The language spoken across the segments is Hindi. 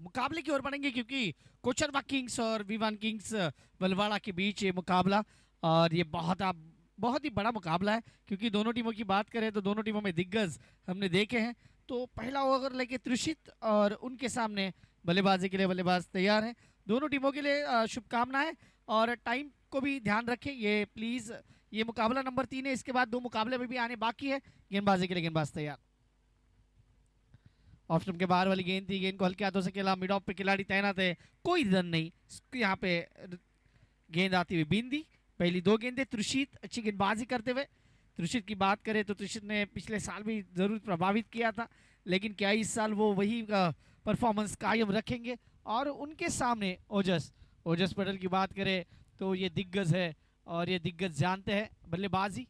मुकाबले की ओर बढ़ेंगे क्योंकि कोचरबा किंग्स और वी1 किंग्स बलवाड़ा के बीच ये मुकाबला, और ये बहुत ही बड़ा मुकाबला है क्योंकि दोनों टीमों की बात करें तो दोनों टीमों में दिग्गज हमने देखे हैं। तो पहला ओवर लेके त्रिशित और उनके सामने बल्लेबाजी के लिए बल्लेबाज तैयार हैं। दोनों टीमों के लिए शुभकामनाएं, और टाइम को भी ध्यान रखें ये प्लीज। ये मुकाबला नंबर 3 है, इसके बाद 2 मुकाबले में भी आने बाकी है। गेंदबाजी के लिए गेंदबाज तैयार। ऑफ स्टंप के बाहर वाली गेंद थी, गेंद को हल्के हाथों से खेला, मिड ऑफ पे खिलाड़ी तैनात है, कोई रन नहीं। यहाँ पे गेंद आती हुई बिंदी। पहली 2 गेंदें त्रिशित अच्छी गेंदबाजी करते हुए। त्रिशित की बात करें तो त्रिशित ने पिछले साल भी जरूर प्रभावित किया था, लेकिन क्या इस साल वो वही परफॉर्मेंस कायम रखेंगे। और उनके सामने ओजस ओजस पटेल की बात करें तो ये दिग्गज है, और ये दिग्गज जानते हैं बल्लेबाजी।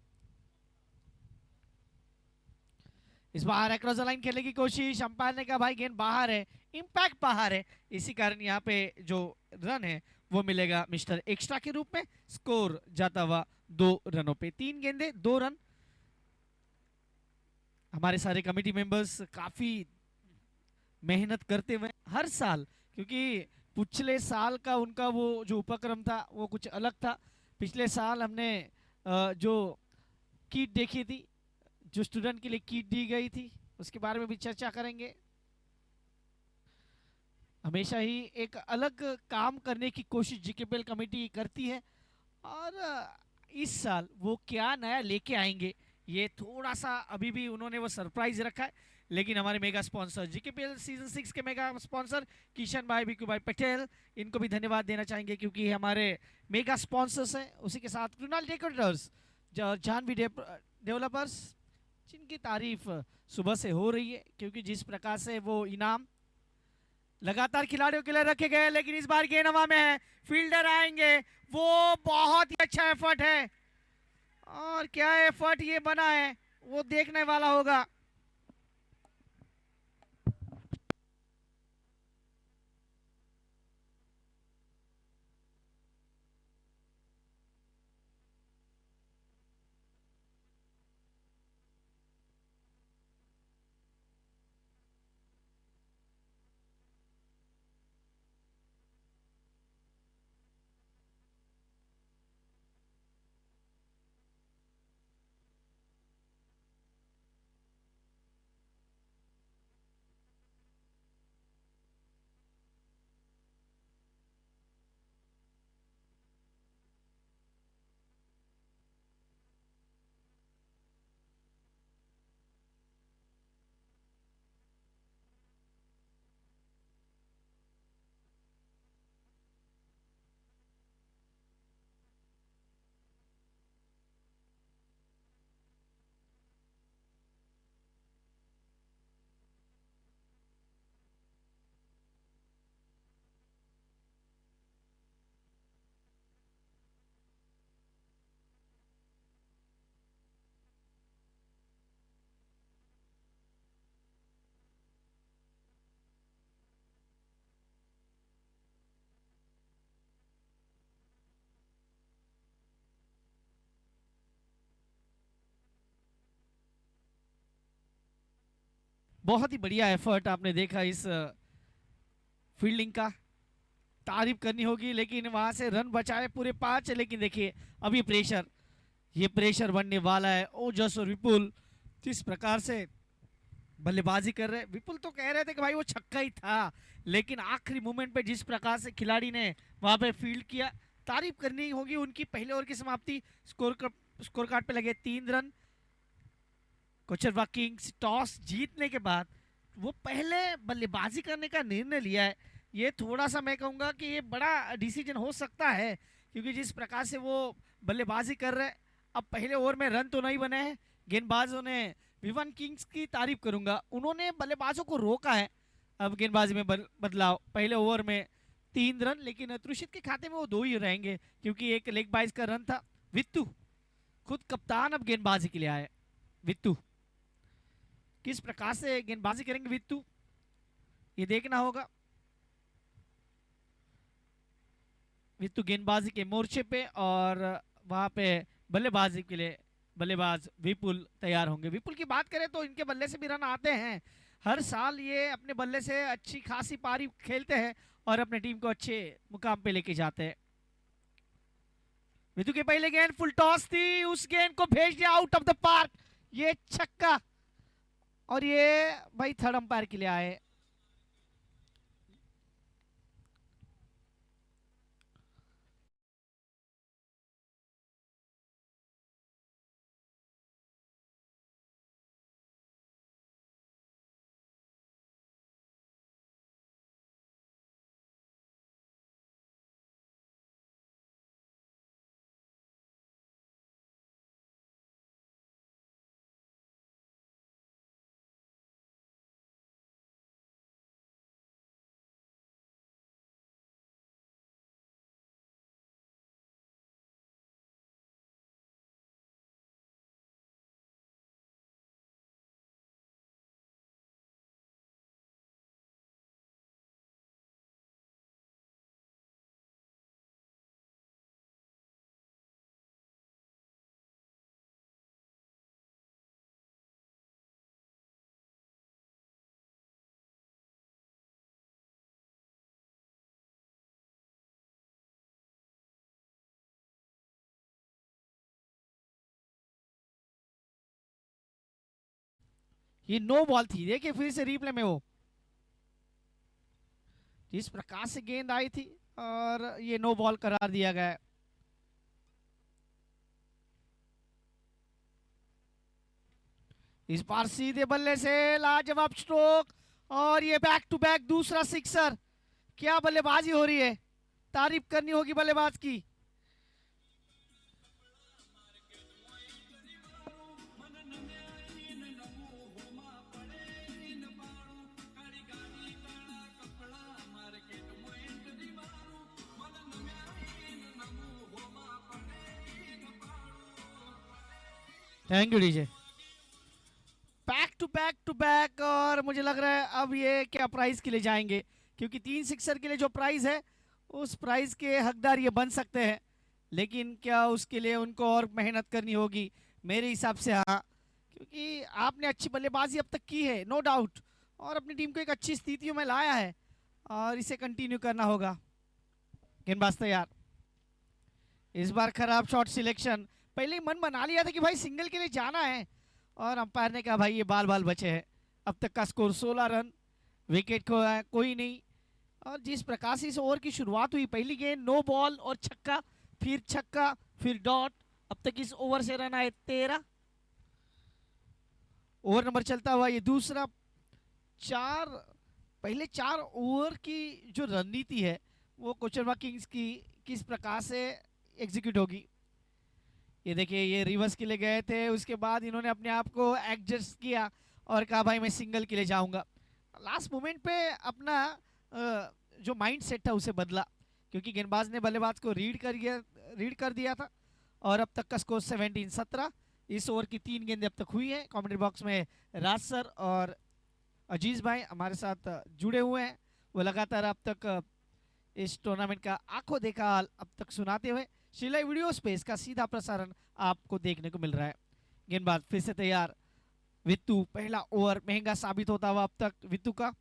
इस बार एक्रॉस द लाइन खेलने की कोशिश, अंपायर ने कहा भाई गेंद बाहर है, इंपैक्ट बाहर है, इसी कारण यहाँ पे जो रन है वो मिलेगा मिस्टर एक्स्ट्रा के रूप में। स्कोर जाता हुआ 2 रनों पे, 3 गेंदे 2 रन। हमारे सारे कमेटी मेंबर्स काफी मेहनत करते हुए हर साल, क्योंकि पिछले साल का उनका वो जो उपक्रम था वो कुछ अलग था। पिछले साल हमने जो किट देखी थी, जो स्टूडेंट के लिए किट दी गई थी, उसके बारे में भी चर्चा करेंगे। हमेशा ही एक अलग काम करने की कोशिश जीकेपीएल कमेटी करती है, और इस साल वो क्या नया लेके आएंगे ये थोड़ा सा अभी भी उन्होंने वो सरप्राइज रखा है। लेकिन हमारे मेगा स्पॉन्सर जीकेपीएल सीजन 6 के मेगा स्पॉन्सर किशन भाई, बिकू भाई पटेल, इनको भी धन्यवाद देना चाहेंगे क्योंकि हमारे मेगा स्पॉन्सर्स हैं। उसी के साथ कृणाल डेकोरेटर्स, जानवी डेवलपर्स, जिनकी तारीफ सुबह से हो रही है क्योंकि जिस प्रकार से वो इनाम लगातार खिलाड़ियों के लिए रखे गए। लेकिन इस बार गेंद हवा में है, फील्डर आएंगे, वो बहुत ही अच्छा एफर्ट है, और क्या एफर्ट ये बना है वो देखने वाला होगा। बहुत ही बढ़िया एफर्ट आपने देखा इस फील्डिंग का, तारीफ करनी होगी। लेकिन वहां से रन बचाए पूरे 5, लेकिन देखिए अभी प्रेशर, ये प्रेशर बनने वाला है। ओजस और विपुल जिस प्रकार से बल्लेबाजी कर रहे हैं, विपुल तो कह रहे थे कि भाई वो छक्का ही था, लेकिन आखिरी मोमेंट पे जिस प्रकार से खिलाड़ी ने वहां पे फील्ड किया, तारीफ करनी होगी उनकी। पहले ओवर की समाप्ति, स्कोर कार्ड पे लगे 3 रन। कोचरबा किंग्स टॉस जीतने के बाद वो पहले बल्लेबाजी करने का निर्णय लिया है। ये थोड़ा सा मैं कहूँगा कि ये बड़ा डिसीजन हो सकता है क्योंकि जिस प्रकार से वो बल्लेबाजी कर रहे हैं। अब पहले ओवर में रन तो नहीं बने हैं, गेंदबाजों ने वी1 किंग्स की तारीफ करूंगा, उन्होंने बल्लेबाजों को रोका है। अब गेंदबाजी में बदलाव, पहले ओवर में 3 रन, लेकिन त्रुषित के खाते में वो 2 ही रहेंगे क्योंकि एक लेग बाइज का रन था। वित्तू खुद कप्तान अब गेंदबाजी के लिए आए। वित्तू किस प्रकार से गेंदबाजी करेंगे वित्तू, ये देखना होगा। वित्तू गेंदबाजी के मोर्चे पे, और वहां पे बल्लेबाजी के लिए बल्लेबाज विपुल तैयार होंगे। विपुल की बात करें तो इनके बल्ले से भी रन आते हैं, हर साल ये अपने बल्ले से अच्छी खासी पारी खेलते हैं और अपने टीम को अच्छे मुकाम पे लेके जाते हैं। विदु के पहले गेंद फुल टॉस थी, उस गेंद को भेज दिया आउट ऑफ द पार्क, ये छक्का। और ये भाई थर्ड अंपायर के लिए आए। ये नो बॉल थी, देखिए फिर से रिप्ले में वो जिस प्रकार से गेंद आई थी, और ये नो बॉल करार दिया गया है। इस बार सीधे बल्ले से लाजवाब स्ट्रोक, और ये बैक टू बैक दूसरा सिक्सर। क्या बल्लेबाजी हो रही है, तारीफ करनी होगी बल्लेबाज की। Thank you DJ. Back to back, और मुझे लग रहा है अब ये क्या प्राइज के लिए जाएंगे, क्योंकि 3 सिक्सर के लिए जो प्राइज है उस प्राइज के हकदार ये बन सकते हैं। लेकिन क्या उसके लिए उनको और मेहनत करनी होगी मेरे हिसाब से। हाँ, क्योंकि आपने अच्छी बल्लेबाजी अब तक की है नो डाउट, और अपनी टीम को एक अच्छी स्थितियों में लाया है, और इसे कंटिन्यू करना होगा। गेंदबाज तैयार। इस बार खराब शॉट सिलेक्शन, पहले ही मन बना लिया था कि भाई सिंगल के लिए जाना है, और अंपायर ने कहा भाई ये बाल बाल बचे हैं। अब तक का स्कोर 16 रन, विकेट को है कोई नहीं। और जिस प्रकार से इस ओवर की शुरुआत हुई, पहली गेंद नो बॉल और छक्का, फिर छक्का, फिर डॉट। अब तक इस ओवर से रन आए 13। ओवर नंबर चलता हुआ ये दूसरा। चार पहले 4 ओवर की जो रणनीति है वो कोचरबा किंग्स की किस प्रकार से एग्जीक्यूट होगी। ये देखिए, ये रिवर्स के लिए गए थे, उसके बाद इन्होंने अपने आप को एडजस्ट किया और कहा भाई मैं सिंगल के लिए जाऊंगा। लास्ट मोमेंट पे अपना जो माइंड सेट था उसे बदला, क्योंकि गेंदबाज ने बल्लेबाज को रीड कर दिया था। और अब तक का स्कोर 17-17। इस ओवर की 3 गेंदें अब तक हुई है। कमेंट्री बॉक्स में राज सर और अजीज भाई हमारे साथ जुड़े हुए हैं, वो लगातार अब तक इस टूर्नामेंट का आंखों देखा हाल अब तक सुनाते हुए शिलाई वीडियो स्पेस का सीधा प्रसारण आपको देखने को मिल रहा है। गेंदबाज फिर से तैयार। वित्तू, पहला ओवर महंगा साबित होता हुआ अब तक वित्तू का।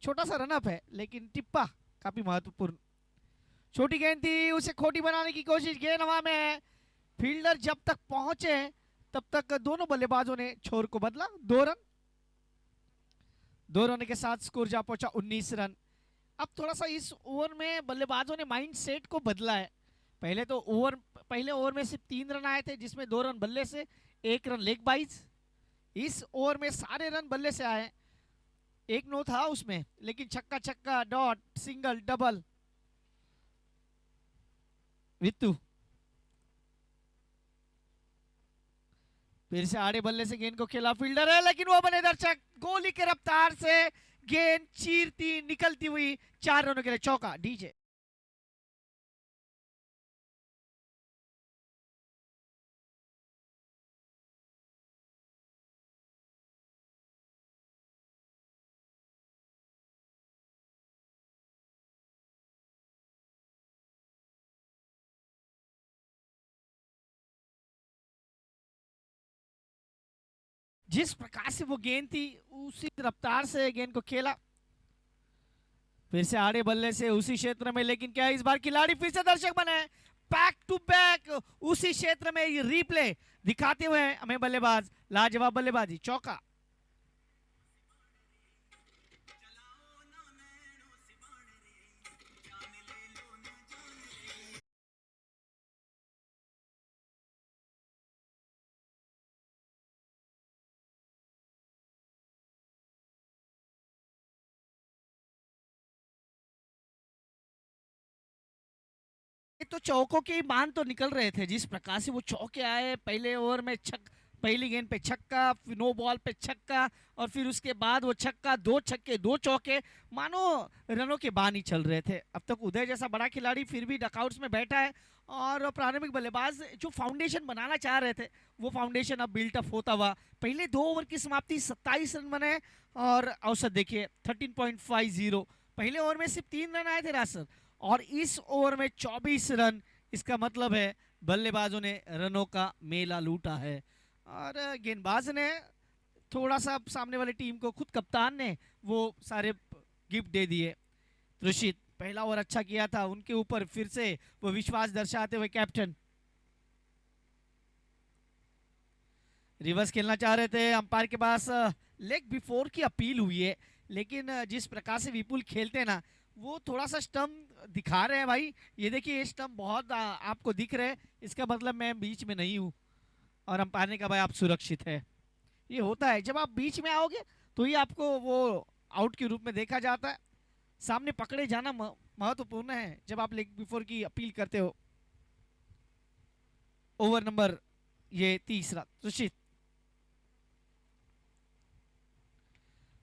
छोटा सा रनअप है लेकिन टिप्पा काफी महत्वपूर्ण। छोटी गेंद थी, उसे खोटी बनाने की कोशिश, गेंद हवा में है। फील्डर जब तक पहुंचे तब तक दोनों बल्लेबाजों ने छोर को बदला। 2 रन, 2 रन के साथ स्कोर जा पहुंचा 19 रन। अब थोड़ा सा इस ओवर में बल्लेबाजों ने माइंड सेट को बदला है। पहले ओवर में सिर्फ 3 रन आए थे, जिसमें 2 रन बल्ले से, 1 रन लेग बाइज। इस ओवर में सारे रन बल्ले से आए। एक नो था उसमें, लेकिन छक्का छक्का डॉट सिंगल डबल। वित्तू फिर से आड़े बल्ले से गेंद को खेला, फील्डर है लेकिन वो बने दर्शक, गोली के रफ्तार से गेंद चीरती निकलती हुई 4 रनों के लिए चौका। डीजे जिस प्रकार से वो गेंद थी उसी रफ्तार से गेंद को खेला, फिर से आड़े बल्ले से उसी क्षेत्र में, लेकिन क्या इस बार खिलाड़ी फिर से दर्शक बने, बैक टू बैक उसी क्षेत्र में ये रिप्ले दिखाते हुए हमें बल्लेबाज लाजवाब बल्लेबाजी, चौका। तो चौकों के मान तो निकल रहे थे, जिस प्रकार से वो चौके आए, पहले ओवर में पहली गेंद पे छक्का, नो बॉल पे छक्का, और फिर उसके बाद वो छक्का, दो छक्के दो चौके, मानो रनों के बान ही चल रहे थे। अब तक उदय जैसा बड़ा खिलाड़ी फिर भी डकआउट्स में बैठा है, और प्रारंभिक बल्लेबाज जो फाउंडेशन बनाना चाह रहे थे वो फाउंडेशन अब बिल्ट अप होता हुआ, पहले 2 ओवर की समाप्ति 27 रन बने, और औसत देखिए 13.50। पहले ओवर में सिर्फ 3 रन आए थे रासर, और इस ओवर में 24 रन। इसका मतलब है बल्लेबाजों ने रनों का मेला लूटा है, और गेंदबाज ने थोड़ा सा सामने वाली टीम को, खुद कप्तान ने वो सारे गिफ्ट दे दिए। त्रुषित पहला ओवर अच्छा किया था, उनके ऊपर फिर से वो विश्वास दर्शाते हुए कैप्टन रिवर्स खेलना चाह रहे थे, अंपायर के पास लेग बिफोर की अपील हुई है, लेकिन जिस प्रकार से विपुल खेलते हैं ना, वो थोड़ा सा स्टंप दिखा रहे हैं भाई। ये देखिए ये स्टंप बहुत आपको दिख रहे हैं, इसका मतलब मैं बीच में नहीं हूँ, और अंपायर ने कहा भाई आप सुरक्षित है। ये होता है जब आप बीच में आओगे तो ही आपको वो आउट के रूप में देखा जाता है, सामने पकड़े जाना महत्वपूर्ण है जब आप लेग बिफोर की अपील करते हो। ओवर नंबर ये तीसरा, सुशीत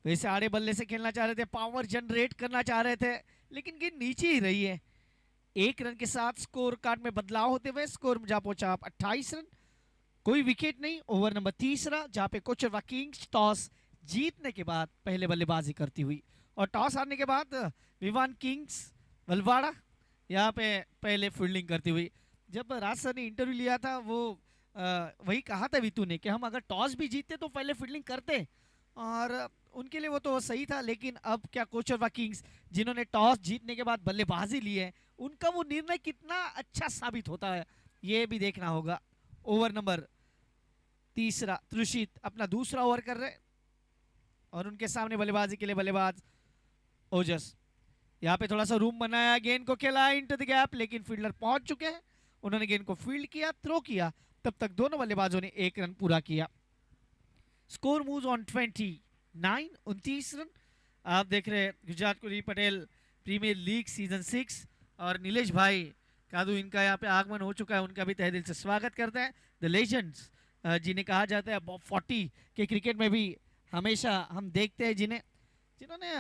वैसे आड़े बल्ले से खेलना चाह रहे थे, पावर जनरेट करना चाह रहे थे, लेकिन गेंद नीचे ही रही है। 1 रन के साथ स्कोर कार्ड में बदलाव होते हुए स्कोर में जा पहुंचा आप 28 रन, कोई विकेट नहीं। ओवर नंबर तीसरा जहां पे कोचरवा किंग्स टॉस जीतने के बाद पहले बल्लेबाजी करती हुई, और टॉस हारने के बाद विवान किंग्स वलवाड़ा यहाँ पे पहले फील्डिंग करती हुई। जब राज सर ने इंटरव्यू लिया था वो वही कहा था वितु ने कि हम अगर टॉस भी जीतते तो पहले फील्डिंग करते, और उनके लिए वो तो सही था, लेकिन अब क्या कोचरवा किंग्स जिन्होंने टॉस जीतने के बाद बल्लेबाजी ली है, उनका वो निर्णय कितना अच्छा साबित होता है ये भी देखना होगा। ओवर नंबर तीसरा, त्रुषित अपना दूसरा ओवर कर रहे, और उनके सामने बल्लेबाजी के लिए बल्लेबाज ओजस। यहाँ पे थोड़ा सा रूम बनाया, गेंद को खेला इनटू द गैप, लेकिन फील्डर पहुंच चुके हैं, उन्होंने गेंद को फील्ड किया, थ्रो किया, तब तक दोनों बल्लेबाजों ने 1 रन पूरा किया। Score moves on 29 run. आप देख रहे हैं गुजरात कुरी पटेल प्रीमियर लीग सीजन 6, और नीलेश भाई कादू इनका यहाँ पे आगमन हो चुका है, उनका भी तहे दिल से स्वागत करते हैं। द लेजेंड्स जिन्हें कहा जाता है बॉब 40 के क्रिकेट में भी हमेशा हम देखते हैं, जिन्होंने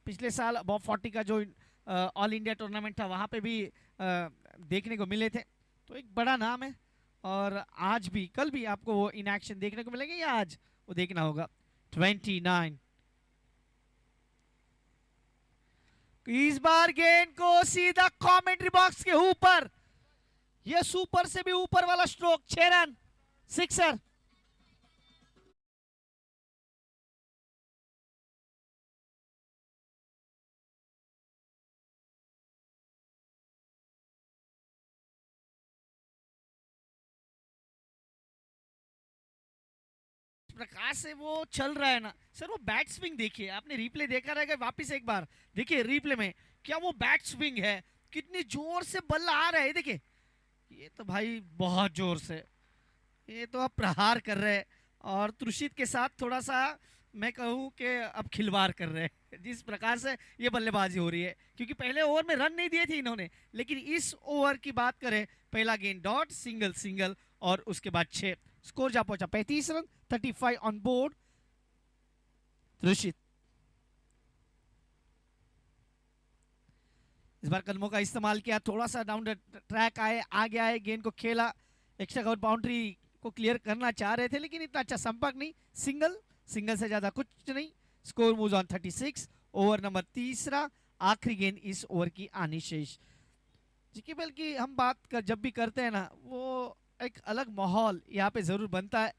पिछले साल बॉब 40 का जो ऑल इंडिया टूर्नामेंट था वहाँ पे भी देखने को मिले थे, तो एक बड़ा नाम है, और आज भी कल भी आपको वो इन एक्शन देखने को मिलेंगे, या आज वो देखना होगा। 29 इस बार गेंद को सीधा कमेंट्री बॉक्स के ऊपर, ये सुपर से भी ऊपर वाला स्ट्रोक, 6 रन, सिक्सर। प्रकाश से वो चल रहा है ना सर, वो बैट स्विंग देखिए, आपने रिप्ले देखा रहेगा, वापस एक बार देखिए रिप्ले में, क्या वो बैट स्विंग है, कितनी जोर से बल्ला आ रहा है, देखिए ये तो भाई बहुत जोर से, ये तो अब प्रहार कर रहे हैं, और त्रुषित के साथ थोड़ा सा मैं कहूं कि अब खिलवाड़ कर रहे हैं जिस प्रकार से ये बल्लेबाजी हो रही है, क्योंकि पहले ओवर में रन नहीं दिए थे इन्होंने, लेकिन इस ओवर की बात करें, पहला गेंद डॉट, सिंगल सिंगल, और उसके बाद 6, स्कोर जा पहुंचा 35 रन, 35 ऑन बोर्ड। त्रुषित इस बार कदमों का इस्तेमाल किया, थोड़ा सा डाउन द ट्रैक आए, आगे आए, गेंद को खेला, एक्स्ट्रा कवर बाउंड्री को क्लियर करना चाह रहे थे, लेकिन इतना अच्छा संपर्क नहीं, सिंगल, सिंगल से ज्यादा कुछ नहीं। Score moves on 36। Over number तीसरा, आखिरी गेंद इस ओवर की आनी शेष। जी बल्कि हम बात जब भी करते हैं ना, वो एक अलग माहौल यहाँ पे जरूर बनता है,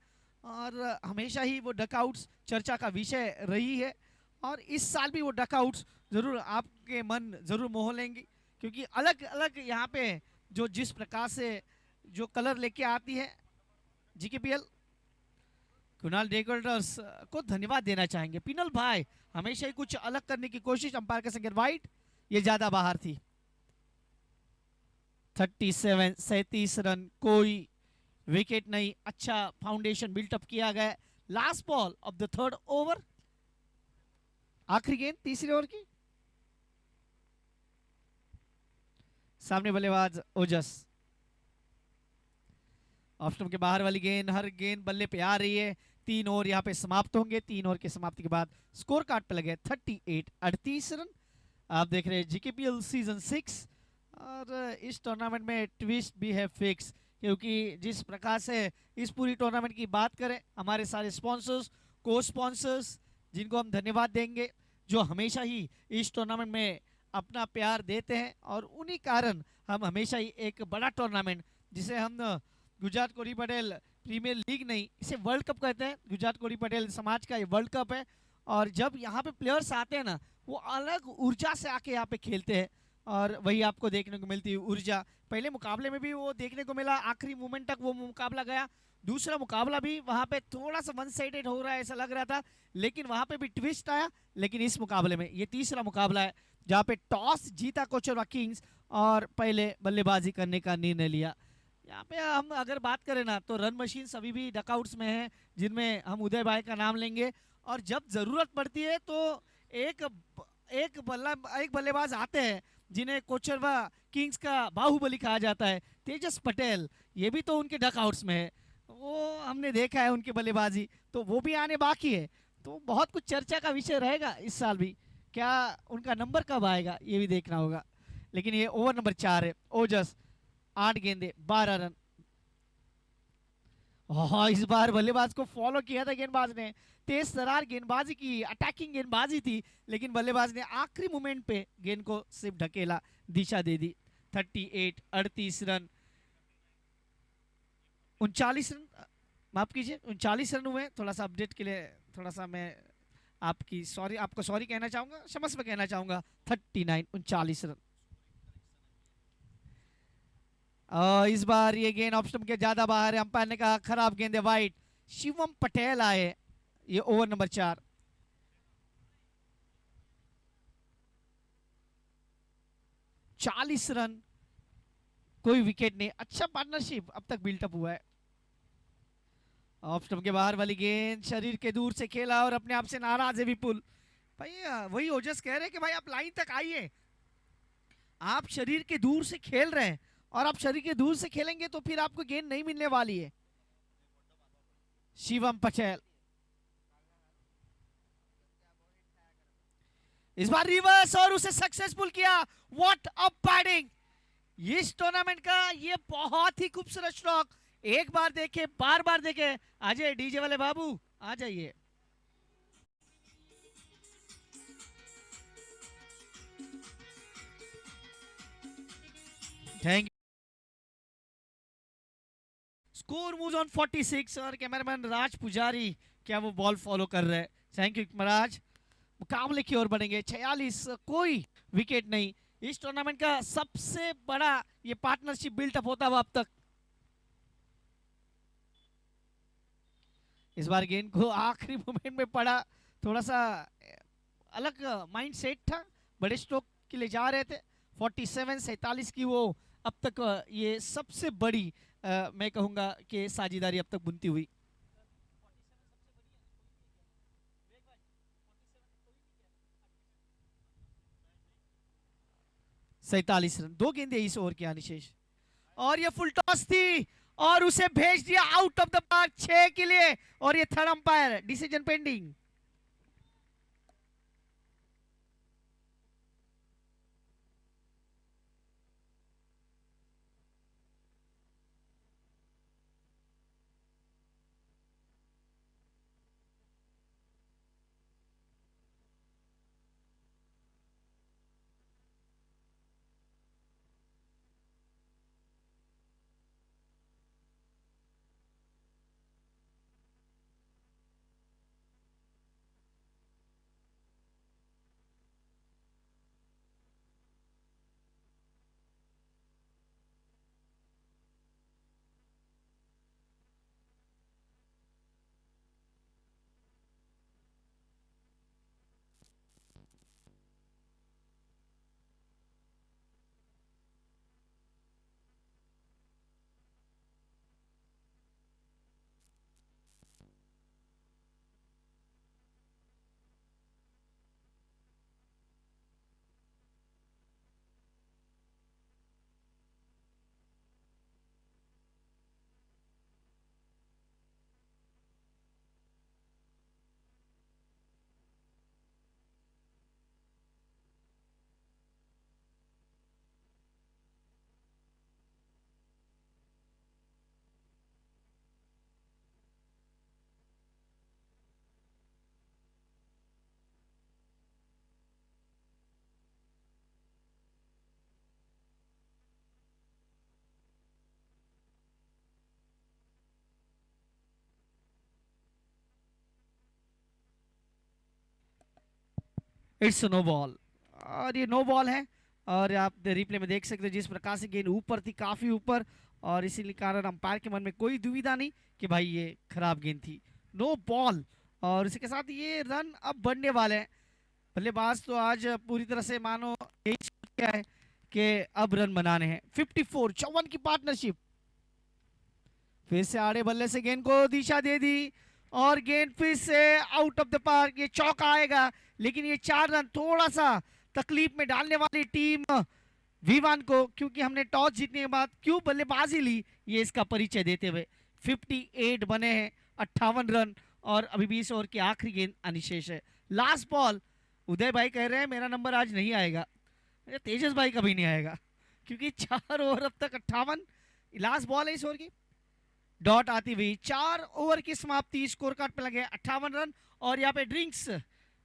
और हमेशा ही वो डकआउट्स चर्चा का विषय रही है, और इस साल भी वो डकआउट्स जरूर आपके मन जरूर मोह लेंगी, क्योंकि अलग अलग यहाँ पे जो जिस प्रकार से जो कलर लेके आती है जीकेपीएल। कुणाल डेकोल्डर्स को धन्यवाद देना चाहेंगे। पिनल भाई हमेशा ही कुछ अलग करने की कोशिश, अंपायर का संकेत वाइट, ये ज्यादा बाहर थी। 37 रन, कोई विकेट नहीं, अच्छा फाउंडेशन बिल्टअप किया गया। Last ball of the third over, आखिरी गेंद तीसरे ओवर की। सामने बल्लेबाज ओजस, ऑफ स्टंप के बाहर वाली गेंद, हर गेंद बल्ले पे आ रही है। 3 ओवर यहाँ पे समाप्त होंगे। 3 ओवर की समाप्ति के बाद स्कोर कार्ड पे लगे 38 रन। आप देख रहे हैं जीकेपीएल सीजन 6, और इस टूर्नामेंट में ट्विस्ट भी है फिक्स, क्योंकि जिस प्रकार से इस पूरी टूर्नामेंट की बात करें, हमारे सारे स्पॉन्सर्स, को स्पॉन्सर्स, जिनको हम धन्यवाद देंगे, जो हमेशा ही इस टूर्नामेंट में अपना प्यार देते हैं, और उन्हीं कारण हम हमेशा ही एक बड़ा टूर्नामेंट, जिसे हम गुजरात कोरी पटेल प्रीमियर लीग नहीं, इसे वर्ल्ड कप कहते हैं। गुजरात कोरी पटेल समाज का ये वर्ल्ड कप है, और जब यहाँ पे प्लेयर्स आते हैं ना, वो अलग ऊर्जा से आके यहाँ पे खेलते हैं, और वही आपको देखने को मिलती है ऊर्जा। पहले मुकाबले में भी वो देखने को मिला, आखिरी मोमेंट तक वो मुकाबला गया। दूसरा मुकाबला भी वहां पे थोड़ा सा वन साइडेड हो रहा है ऐसा लग रहा था, लेकिन वहां पे भी ट्विस्ट आया। लेकिन इस मुकाबले में ये तीसरा मुकाबला है जहाँ पे टॉस जीता कोचरवा किंग्स, और पहले बल्लेबाजी करने का निर्णय लिया। यहाँ पे हम अगर बात करें ना, तो रन मशीन अभी भी डकआउट्स में है, जिनमें हम उदय भाई का नाम लेंगे। और जब जरूरत पड़ती है तो एक एक बल्लेबाज आते हैं जिन्हें कोचरवा किंग्स का बाहुबली कहा जाता है, तेजस पटेल। ये भी तो उनके डकआउट्स में है, वो हमने देखा है उनकी बल्लेबाजी, तो वो भी आने बाकी है। तो बहुत कुछ चर्चा का विषय रहेगा इस साल भी। क्या उनका नंबर कब आएगा ये भी देखना होगा। लेकिन ये ओवर नंबर 4 है। ओजस 8 गेंदे 12 रन। हाँ, इस बार बल्लेबाज को फॉलो किया था गेंदबाज ने, तेज तरार गेंदबाजी की, अटैकिंग गेंदबाजी थी, लेकिन बल्लेबाज ने आखिरी मोमेंट पे गेंद को सिर्फ ढकेला, दिशा दे दी। 38 रन, 39 रन, माफ कीजिए 39 रन हुए। थोड़ा सा अपडेट के लिए थोड़ा सा मैं आपको सॉरी कहना चाहूंगा, क्षमस्व कहना चाहूंगा। 39 रन। इस बार ये गेंद ऑप्शन के ज्यादा बाहर है, अंपायर ने कहा खराब गेंद है, वाइट। शिवम पटेल आए, ये ओवर नंबर 4। 40 रन, कोई विकेट नहीं, अच्छा पार्टनरशिप अब तक बिल्टअप हुआ है। ऑफ स्टंप के बाहर वाली गेंद शरीर के दूर से खेला, और अपने आप से नाराज है विपुल भाई। वही ओजस कह रहे हैं कि भाई आप लाइन तक आइए, आप शरीर के दूर से खेल रहे हैं, और आप शरीर के दूर से खेलेंगे तो फिर आपको गेंद नहीं मिलने वाली है। शिवम पटेल इस बार रिवर्स, और उसे सक्सेसफुल किया। व्हाट अ बैटिंग इस टूर्नामेंट का, ये बहुत ही खूबसूरत स्ट्रोक। एक बार देखे, बार बार देखे। आ जाइए डीजे वाले बाबू, आ जाइए। Thank you. Score moves on 46, और कैमरामैन राज पुजारी क्या वो बॉल फॉलो कर रहे हैं। थैंक यू महाराज। मुकाबले की ओर बढ़ेंगे। 46, कोई विकेट नहीं। इस टूर्नामेंट का सबसे बड़ा ये पार्टनरशिप बिल्टअप होता हुआ अब तक। इस बार गेंद को आखिरी मोमेंट में पड़ा, थोड़ा सा अलग माइंड सेट था, बड़े स्ट्रोक के लिए जा रहे थे। 47 की वो अब तक ये सबसे बड़ी मैं कहूंगा कि साझेदारी अब तक बुनती हुई। 47 रन, 2 गेंदे इस ओवर की अनिशेष, और ये फुल टॉस थी, और उसे भेज दिया आउट ऑफ द पार्क 6 के लिए, और ये third umpire decision pending. It's no ball, और ये नो बॉल है। और आप रिप्ले में देख सकते हो जिस प्रकार से गेंद ऊपर थी, काफी ऊपर, और इसी कारण अंपायर के मन में कोई दुविधा नहीं कि भाई ये खराब गेंद थी, नो बॉल। और इसके साथ ये रन अब बढ़ने वाले हैं। बल्लेबाज तो आज पूरी तरह से मानो यही सोच किया है कि अब रन बनाने हैं। 54 54 की पार्टनरशिप, फिर से आड़े बल्ले से गेंद को दिशा दे दी, और गेंद फिर से आउट ऑफ द पार्क। ये चौका आएगा, लेकिन ये 4 रन थोड़ा सा तकलीफ में डालने वाली टीम विवान को, क्योंकि हमने टॉस जीतने के बाद क्यों बल्लेबाजी ली, ये इसका परिचय देते हुए 58 बने हैं, 58 रन, और अभी 20 ओवर की आखिरी गेंद अनिशेष है। लास्ट बॉल, उदय भाई कह रहे हैं मेरा नंबर आज नहीं आएगा, तेजस भाई का भी नहीं आएगा, क्योंकि 4 ओवर अब तक 58, लास्ट बॉल है इस ओवर की। डॉट आती हुई 4 ओवर की समाप्ति, स्कोर कार्ड पे लगे 58 रन। और यहाँ पे ड्रिंक्स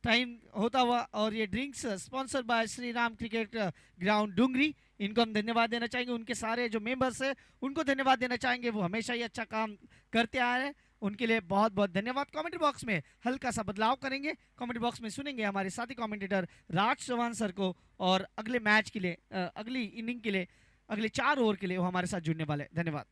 टाइम होता हुआ, और ये drinks sponsor by Shri Ram cricket ground Dungri, इनको हम धन्यवाद देना चाहेंगे। उनके सारे जो मेंबर्स हैं उनको धन्यवाद देना चाहेंगे, वो हमेशा ही अच्छा काम करते आ रहे हैं, उनके लिए बहुत बहुत धन्यवाद। कमेंट्री बॉक्स में हल्का सा बदलाव करेंगे, कमेंट्री बॉक्स में सुनेंगे हमारे साथी कमेंटेटर राज चौहान सर को, और अगले मैच के लिए अगली इनिंग के लिए, अगले 4 ओवर के लिए वो हमारे साथ जुड़ने वाले। धन्यवाद।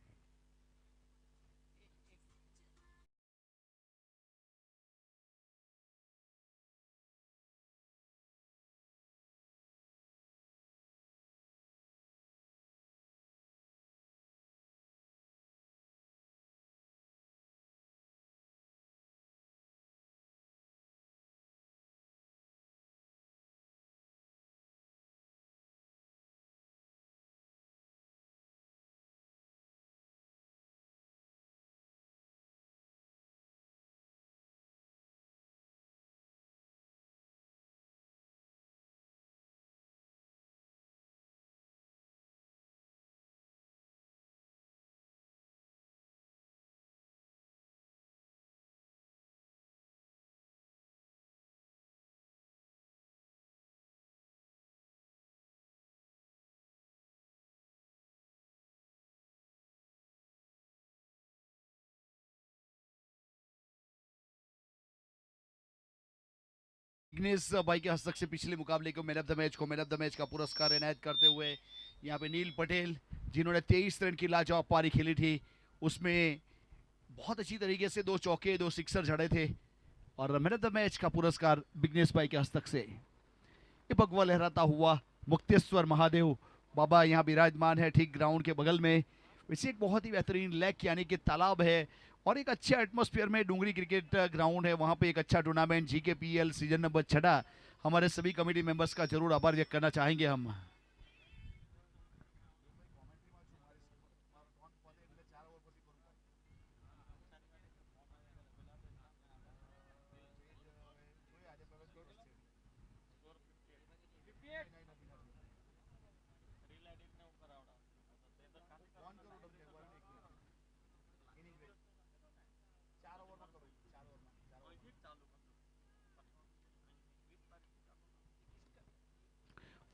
विघ्नेश भाई के हस्तक से पिछले मुकाबले को मैन ऑफ द मैच का पुरस्कार इनायत करते हुए यहाँ पे नील पटेल, जिन्होंने 23 रन की लाजवाब पारी खेली थी, उसमें बहुत अच्छी तरीके से 2 चौके 2 सिक्सर जड़े थे, और मैन ऑफ द मैच का पुरस्कार विघ्नेश भाई के हस्तक से। ये भगवा लहराता हुआ मुक्तेश्वर महादेव बाबा यहाँ विराजमान है ठीक ग्राउंड के बगल में। वैसे एक बहुत ही बेहतरीन लेक यानी कि तालाब है, और एक अच्छे एटमॉस्फेयर में डुंगरी क्रिकेट ग्राउंड है, वहाँ पे एक अच्छा टूर्नामेंट GKPL सीजन नंबर 6 हमारे सभी कमेटी मेंबर्स का जरूर आभार व्यक्त करना चाहेंगे हम।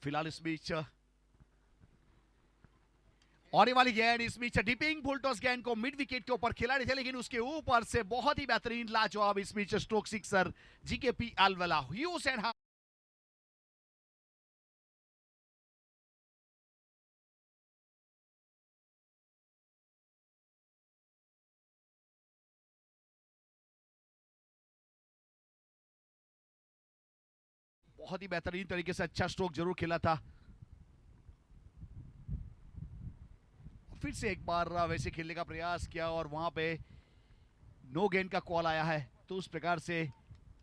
फिलहाल इस बीच आने वाली गेंद, इस बीच डिपिंग फुल टॉस गेंद को मिड विकेट के ऊपर खिलाड़ी थे, लेकिन उसके ऊपर से बहुत ही बेहतरीन लाजवाब इस बीच स्ट्रोक सिक्सर GKPL वाला ह्यूज एंड बहुत ही बेहतरीन तरीके से अच्छा स्ट्रोक जरूर खेला था। फिर से एक बार वैसे खेलने का प्रयास किया, और वहां पे नो गेंद का कॉल आया है, तो उस प्रकार से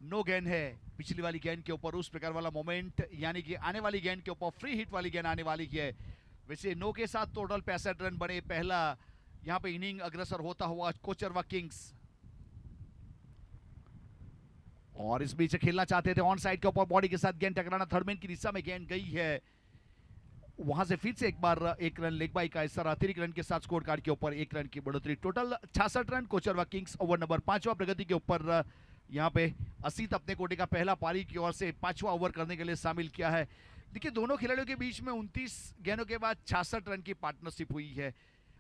नो गेंद है पिछली वाली गेंद के ऊपर, उस प्रकार वाला मोमेंट, यानी कि आने वाली गेंद के ऊपर फ्री हिट वाली गेंद आने वाली है। वैसे नो के साथ टोटल 65 रन बने, पहला यहाँ पे इनिंग अग्रसर होता हुआ कोचरवा किंग्स, और इस बीच खेलना चाहते थे ऑन साइड के ऊपर, बॉडी के साथ गेंद टकराना, थर्ड मैन की दिशा में गेंद गई है, वहां से फिर से एक बार 1 रन लेग बाई का इस तरह अतिरिक्त रन के साथ स्कोर कार्ड के ऊपर 1 रन की बढ़ोतरी, total 66 run Kocharva Kings over number 5वां प्रगति के ऊपर यहाँ पे असीत अपने कोटे का पहला पारी की ओर से 5वां ओवर करने के लिए शामिल किया है। देखिए दोनों खिलाड़ियों के बीच में 29 गेंदों के बाद 66 रन की पार्टनरशिप हुई है।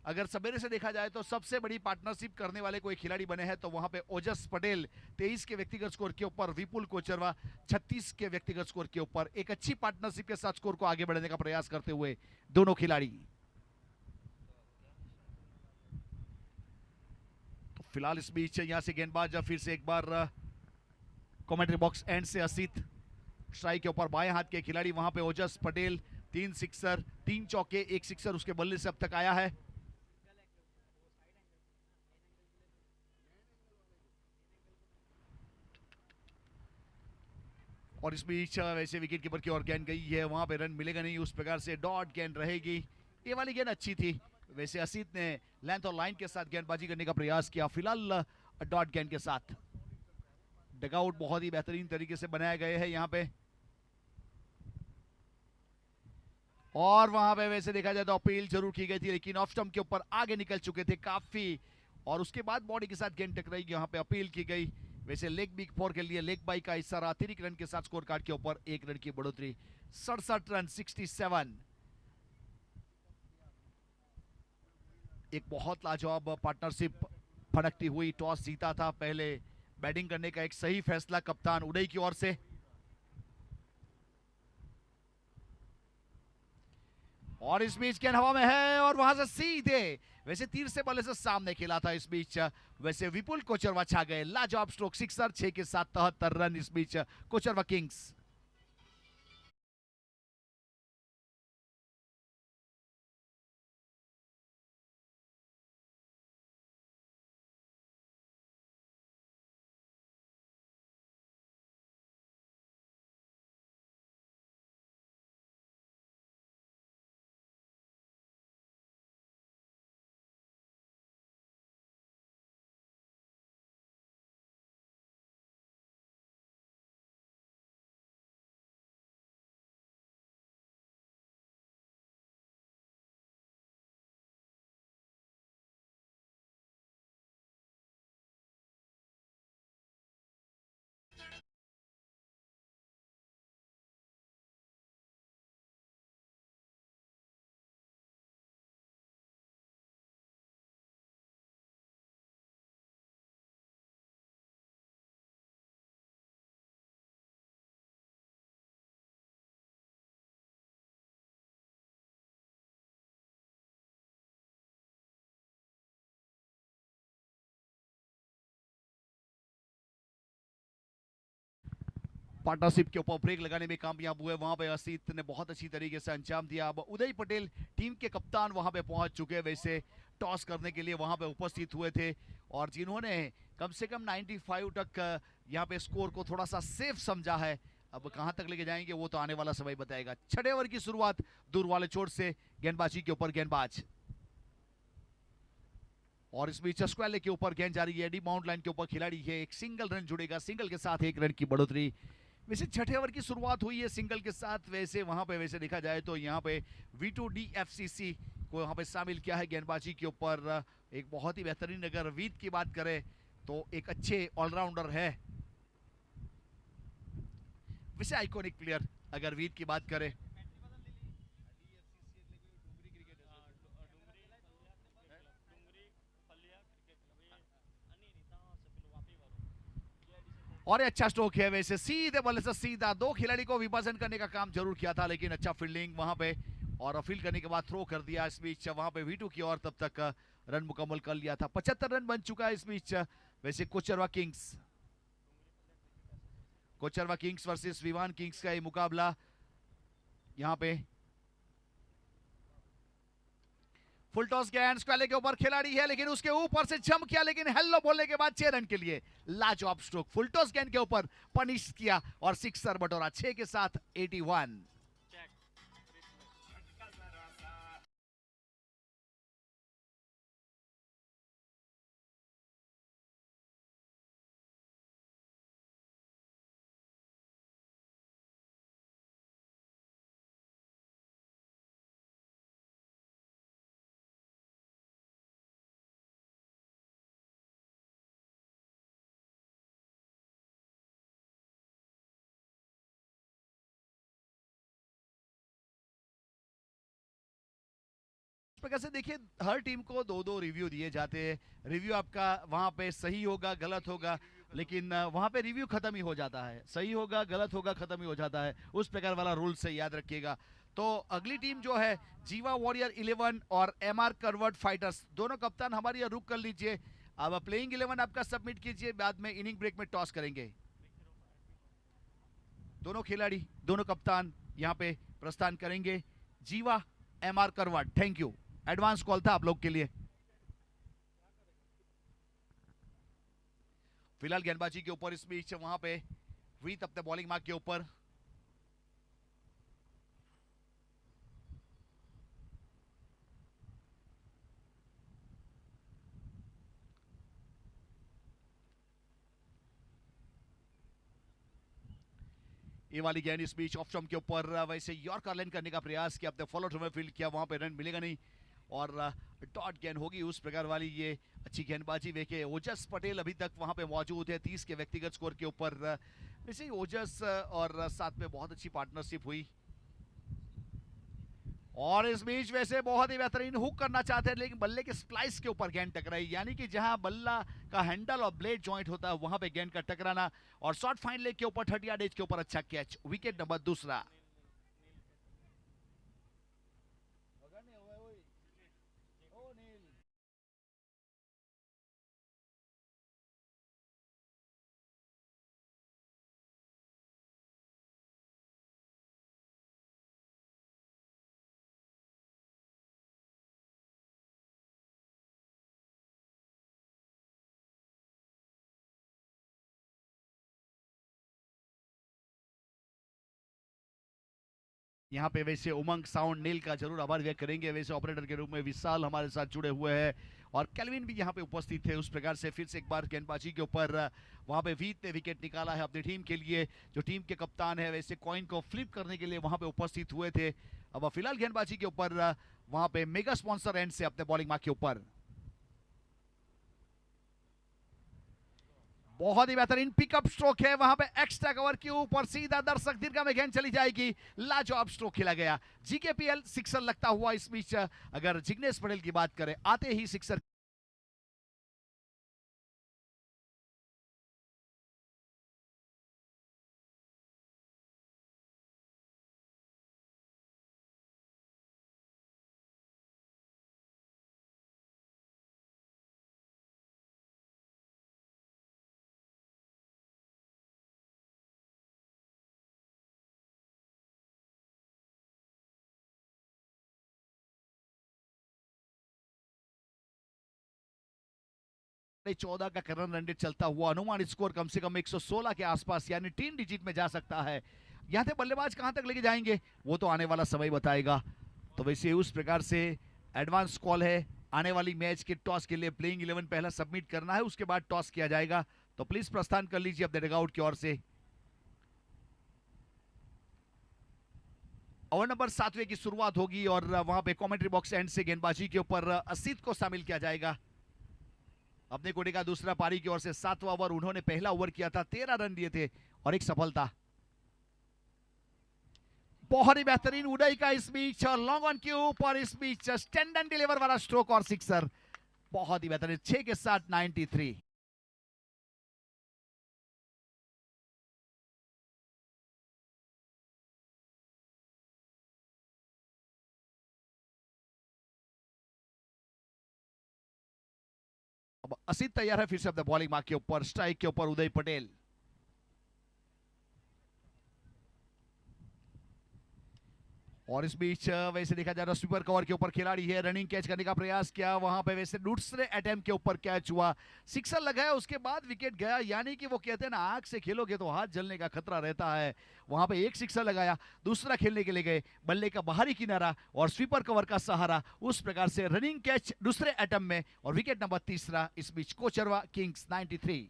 अगर सवेरे से देखा जाए तो सबसे बड़ी पार्टनरशिप करने वाले कोई खिलाड़ी बने हैं तो वहां पे ओजस पटेल 23 के व्यक्तिगत स्कोर के ऊपर, विपुल कोचरवा 36 के व्यक्तिगत स्कोर के ऊपर एक अच्छी पार्टनरशिप के साथ स्कोर को आगे बढ़ाने का प्रयास करते हुए दोनों खिलाड़ी। तो फिलहाल इस बीच यहां से गेंदबाज फिर से एक बार कमेंट्री बॉक्स एंड से असित स्ट्राइक के ऊपर बाएं हाथ के खिलाड़ी, वहां पे ओजस पटेल 3 सिक्सर 3 चौके 1 सिक्सर उसके बल्ले से अब तक आया है। और इस बीच वैसे विकेट कीपर की ओर गेंद गई है, वहां पे रन मिलेगा नहीं, उस प्रकार से डॉट गेंद रहेगी। ये वाली गेंद अच्छी थी, वैसे असित ने लेंथ और लाइन के साथ गेंदबाजी करने का प्रयास किया। फिलहाल डॉट गेंद के साथ डगआउट बहुत ही बेहतरीन तरीके से बनाए गए हैं यहाँ पे। और वहां पे वैसे देखा जाए तो अपील जरूर की गई थी, लेकिन ऑफ स्टंप के ऊपर आगे निकल चुके थे काफी, और उसके बाद बॉडी के साथ गेंद टकराई, यहाँ पे अपील की गई। वैसे लेग बिग 4 के लिए लेग बाई का इशारा, अतिरिक्त रन के साथ स्कोर कार्ड के ऊपर 1 रन की बढ़ोतरी, 67 रन 67। एक बहुत लाजवाब पार्टनरशिप फड़कती हुई, टॉस जीता था, पहले बैटिंग करने का एक सही फैसला कप्तान उदय की ओर से। और इस बीच गेंद हवा में है और वहां से सीधे वैसे तीर से बल्ले से सामने खेला था। इस बीच वैसे विपुल कोचरवा छा गए, लाजवाब स्ट्रोक, सिक्सर 6 के साथ 73 रन इस बीच कोचरवा किंग्स। पार्टनरशिप के ऊपर ब्रेक लगाने में कामयाब हुए, वहां पे असित ने बहुत अच्छी तरीके से अंजाम दिया। अब उदय पटेल टीम के कप्तान वहां पे पहुंच चुके, वैसे टॉस करने के लिए वहां पे उपस्थित हुए थे, और जिन्होंने कम से कम 95 तक यहां पे स्कोर को थोड़ा सा सेफ समझा है। अब कहां तक लेके जाएंगे वो तो आने वाला समय बताएगा। छठे ओवर की शुरुआत दूर वाले छोर से, गेंदबाजी के ऊपर गेंदबाज, और इस बीच स्क्वाले के ऊपर गेंद जा रही है, डी बाउंड लाइन के ऊपर खिलाड़ी है, एक सिंगल रन जुड़ेगा, सिंगल के साथ 1 रन की बढ़ोतरी। वैसे छठे ओवर की शुरुआत हुई है सिंगल के साथ, वैसे वहां पे वैसे देखा जाए तो यहाँ पे V2DFCC को यहाँ पे शामिल किया है गेंदबाजी के ऊपर। एक बहुत ही बेहतरीन, अगर वीत की बात करें तो एक अच्छे ऑलराउंडर है, वैसे आइकॉनिक प्लेयर अगर वीत की बात करें। और अच्छा स्ट्रोक है, वैसे सीधे बल्ले से सीधा 2 खिलाड़ी को विभाजन करने का काम जरूर किया था, लेकिन अच्छा फील्डिंग वहां पे, और अपील करने के बाद थ्रो कर दिया। इस बीच वहां पे V2 की ओर तब तक रन मुकम्मल कर लिया था, 75 रन बन चुका है इस बीच। वैसे Kocharva Kings versus Vivaan Kings का ये मुकाबला यहाँ पे। फुल टॉस गेंद स्क्वाले के ऊपर खिलाड़ी है, लेकिन उसके ऊपर से जंप किया, लेकिन हेलो बोलने के बाद 6 रन के लिए लाजवाब स्ट्रोक, फुल टॉस गेंद के ऊपर पनिश किया और सिक्सर बटोरा 6 के साथ 81। इस प्रकार से देखिए हर टीम को दो दो रिव्यू दिए जाते हैं। रिव्यू आपका वहां पे सही होगा गलत होगा, लेकिन वहां पे रिव्यू खत्म ही हो जाता है। सही होगा गलत होगा खत्म ही हो जाता है, उस प्रकार वाला रूल से याद रखिएगा। तो अगली टीम जो है जीवा वॉरियर 11 और एमआर करवर्ट फाइटर्स, दोनों कप्तान हमारे यहाँ रुक कर लीजिए। अब प्लेइंग 11 आपका सबमिट कीजिए, बाद में इनिंग ब्रेक में टॉस करेंगे। दोनों खिलाड़ी दोनों कप्तान यहाँ पे प्रस्थान करेंगे। जीवा एमआर करवर्ट, थैंक यू, एडवांस कॉल था आप लोग के लिए। फिलहाल गेंदबाजी के ऊपर इस बीच वहां पे वीत अपने बॉलिंग मार्क के ऊपर। ये वाली गेंद इस बीच ऑफ स्टंप के ऊपर, वैसे यॉर्कर लाइन करने का प्रयास किया, अपने फॉलो थ्रू में फील्ड किया, वहां पे रन मिलेगा नहीं और डॉट गेंद होगी उस प्रकार वाली। ये अच्छी गेंदबाजी देखे, ओजस पटेल अभी तक वहां पे मौजूद है 30 के व्यक्तिगत स्कोर के ऊपर। वैसे ही ओजस और साथ में बहुत अच्छी पार्टनरशिप हुई और इस बीच वैसे बहुत ही बेहतरीन हुक करना चाहते हैं, लेकिन बल्ले के स्प्लाइस के ऊपर गेंद टकराई, यानी कि जहां बल्ला का हैंडल और ब्लेड जॉइंट होता है वहां पे गेंद का टकराना। और शॉर्ट फाइन लेग के ऊपर 30 यार्ड एज के ऊपर अच्छा कैच, विकेट नंबर दूसरा। यहाँ पे वैसे उमंग साउंड नील का जरूर आभार व्यक्त करेंगे, वैसे ऑपरेटर के रूप में विशाल हमारे साथ जुड़े हुए हैं और कैल्विन भी यहाँ पे उपस्थित थे। उस प्रकार से फिर से एक बार गेंदबाजी के ऊपर वहां पे वीत ने विकेट निकाला है अपनी टीम के लिए। जो टीम के कप्तान है वैसे कॉइन को फ्लिप करने के लिए वहां पे उपस्थित हुए थे। अब फिलहाल गेंदबाजी के ऊपर वहां पे मेगा स्पॉन्सर एंड से अपने बॉलिंग मार्क के ऊपर बहुत ही बेहतरीन पिकअप स्ट्रोक है, वहां पे एक्स्ट्रा कवर के ऊपर सीधा दर्शक दीर्घा में गेंद चली जाएगी। लाजवाब स्ट्रोक खेला गया, जीकेपीएल सिक्सर लगता हुआ इस बीच। अगर जिग्नेश पटेल की बात करें आते ही सिक्सर। ने 14 का करंट रन रेट चलता हुआ, अनुमानित स्कोर कम से कम 116 के आसपास यानी 3 डिजिट में जा सकता है। यहाँ से बल्लेबाज कहां तक लेके जाएंगे वो तो आने वाला समय बताएगा। तो वैसे उस प्रकार से एडवांस कॉल है, आने वाली मैच के टॉस के लिए प्लेइंग 11 पहला सबमिट करना है, उसके बाद टॉस किया जाएगा। तो प्लीज प्रस्थान कर लीजिए अपने डगआउट की ओर से। ओवर नंबर 7वें की शुरुआत होगी और वहां पे कमेंट्री बॉक्स एंड से गेंदबाजी के ऊपर असित को शामिल किया जाएगा। अपने कोटे का दूसरा पारी की ओर से 7वां ओवर, उन्होंने पहला ओवर किया था, 13 रन दिए थे और एक सफलता। बहुत ही बेहतरीन उड़ाई का इस बीच लॉन्ग ऑन के ऊपर इस बीच स्टैंड एंड डिलीवर वाला स्ट्रोक और सिक्सर, बहुत ही बेहतरीन 6 के साथ 93। अब असित तैयार है फिर से अपने बॉलिंग मार्क के ऊपर, स्ट्राइक के ऊपर उदय पटेल। और इस बीच वैसे देखा जा रहा है स्वीपर कवर के ऊपर खिलाड़ी है, रनिंग कैच करने का प्रयास किया, वहां पे वैसे दूसरे अटेम्प्ट के ऊपर कैच हुआ, सिक्सर लगाया, उसके बाद विकेट गया। यानी कि वो कहते हैं ना आग से खेलोगे तो हाथ जलने का खतरा रहता है। वहां पे एक सिक्सर लगाया, दूसरा खेलने के लिए गए, बल्ले का बाहरी किनारा और स्वीपर कवर का सहारा, उस प्रकार से रनिंग कैच दूसरे अटेम्प्ट में और विकेट नंबर तीसरा। इस बीच कोचरवा किंग्स 93।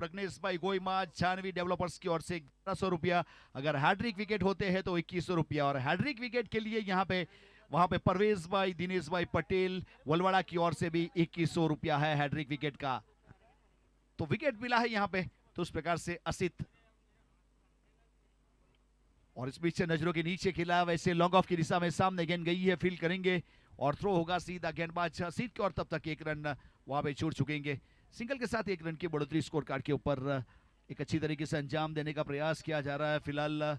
प्रज्ञेश भाई गोइमा जानवी डेवलपर्स की ओर से 1100 रुपया। अगर हैड्रिक विकेट होते हैं तो 2100 रुपया। और हैड्रिक विकेट के लिए यहाँ पे वहां पे परवेज भाई दिनेश भाई पटेल वलवाड़ा की ओर से भी 2100 रुपया है हैड्रिक विकेट का। तो विकेट मिला है यहाँ पे, तो उस प्रकार से असित। और इस बीच से नजरों के नीचे खेला, वैसे लॉन्ग ऑफ की दिशा में सामने गेंद गई है, फील्ड करेंगे और थ्रो होगा सीधा गेंदबाज सीट के, और तब तक एक रन वहां पे छोड़ चुकेंगे। सिंगल के साथ एक रन की बढ़ोतरी स्कोर कार्ड के ऊपर एक अच्छी तरीके से अंजाम देने का प्रयास किया जा रहा है। फिलहाल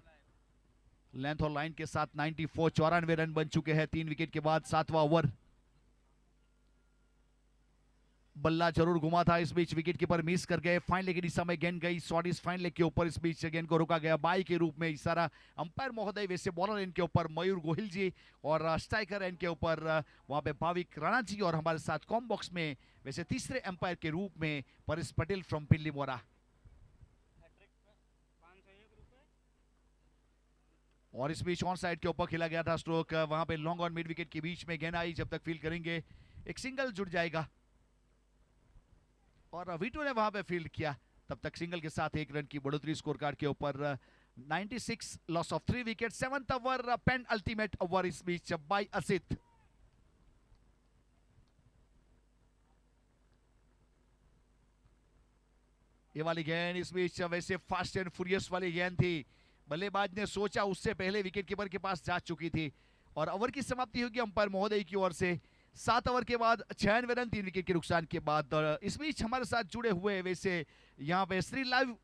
लेंथ और लाइन के साथ 94 94 रन बन चुके हैं 3 विकेट के बाद। 7वां ओवर, बल्ला जरूर घुमा था, इस बीच विकेट कीपर मिस कर गए। फाइन लेग की दिशा में गेंद गई शॉर्ट इस फाइन लेग के ऊपर, इस बीच गेंद को रोका गया बाई के रूप में इशारा अंपायर महोदय। वैसे बॉलर एंड के ऊपर मयूर गोहिल जी और स्ट्राइकर एंड के ऊपर वहां पे भाविक राणा जी, और हमारे साथ कॉम बॉक्स में वैसे तीसरे अंपायर के रूप में परेश पटेल फ्रॉम पिल्ली मोरा। और इस बीच ऑन साइड के ऊपर खेला गया था स्ट्रोक, वहां पे लॉन्ग ऑन मिड विकेट के बीच में गेंद आई, जब तक फील्ड करेंगे एक सिंगल जुड़ जाएगा। और वीटू ने वहां पे फील्ड किया, तब तक सिंगल के साथ एक रन की बढ़ोतरी स्कोर कार्ड के ऊपर। 96 loss of 3 wicket. 7th over penultimate over इस बीच बाय असित। ये वाली गेंद इस बीच वैसे फास्ट एंड फ्यूरियस वाली गेंद थी, बल्लेबाज ने सोचा उससे पहले विकेट कीपर के पास जा चुकी थी। और ओवर की समाप्ति होगी अंपायर महोदय की ओर से। 7 ओवर के बाद 96 रन 3 विकेट के नुकसान के बाद। इस बीच हमारे साथ जुड़े हुए वैसे यहाँ पे Shri live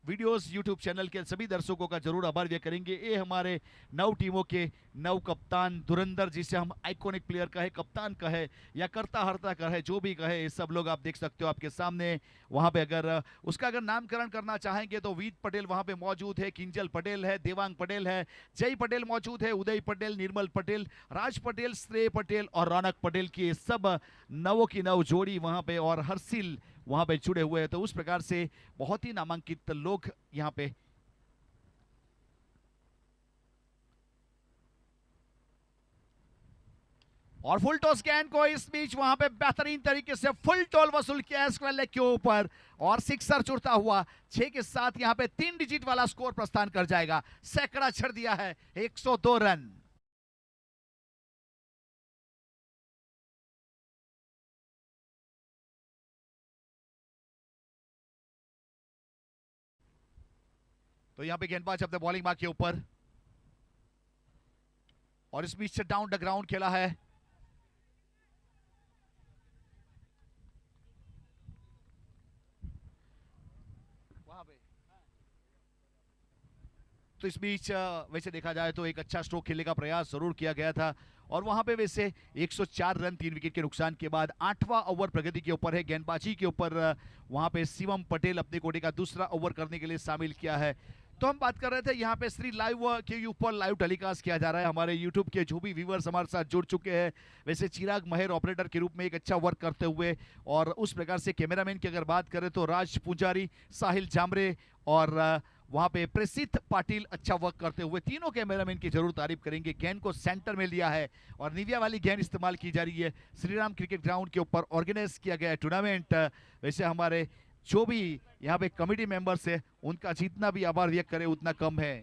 videos YouTube channel के सभी दर्शकों का जरूर आभार व्यक्त करेंगे। ये हमारे 9 टीमों के 9 कप्तान धुरंधर, जिसे हम आइकॉनिक प्लेयर कहे, कप्तान कहे या करता हरता कहे, जो भी कहे, ये सब लोग आप देख सकते हो आपके सामने। वहां पे अगर उसका अगर नामकरण करना चाहेंगे तो वीर पटेल वहां पे मौजूद है, किंजल पटेल है, देवांग पटेल है, जय पटेल मौजूद है, उदय पटेल, निर्मल पटेल, राज पटेल, श्रेय पटेल और रौनक पटेल की सब 9 की 9 जोड़ी वहां पे, और हर्षिल वहां पे जुड़े हुए हैं। तो उस प्रकार से बहुत ही नामांकित लोग यहाँ पे। और फुल टॉस गेंद को इस बीच वहां पे बेहतरीन तरीके से फुल टॉल वसूल किया स्क्वायर लेग के ऊपर, और सिक्सर चुड़ता हुआ 6 के साथ यहाँ पे 3 डिजिट वाला स्कोर प्रस्थान कर जाएगा। सैकड़ा छड़ दिया है, 102 रन। तो यहां पे गेंदबाज अपने बॉलिंग मार्क के ऊपर, और इस बीच से डाउन द ग्राउंड खेला है। वहां पे तो इस बीच वैसे देखा जाए तो एक अच्छा स्ट्रोक खेलने का प्रयास जरूर किया गया था, और वहां पे वैसे 104 रन 3 विकेट के नुकसान के बाद 8वां ओवर प्रगति के ऊपर है। गेंदबाजी के ऊपर वहां पे शिवम पटेल अपने कोटे का दूसरा ओवर करने के लिए शामिल किया है। तो हम बात कर रहे थे यहाँ पे श्री लाइव के ऊपर लाइव टेलीकास्ट किया जा रहा है। हमारे यूट्यूब के जो भी व्यूवर्स हमारे साथ जुड़ चुके हैं, वैसे चिराग महर ऑपरेटर के रूप में एक अच्छा वर्क करते हुए, और उस प्रकार से कैमरामैन की अगर बात करें तो राज पुजारी, साहिल जामरे और वहां पे प्रसिद्ध पाटिल अच्छा वर्क करते हुए, तीनों कैमरामैन की जरूर तारीफ करेंगे। गेंद को सेंटर में लिया है और निविया वाली गेंद इस्तेमाल की जा रही है। श्रीराम क्रिकेट ग्राउंड के ऊपर ऑर्गेनाइज किया गया टूर्नामेंट। वैसे हमारे जो भी यहाँ पे कमेटी मेंबर्स है, उनका जितना भी आभार व्यक्त करे उतना कम है।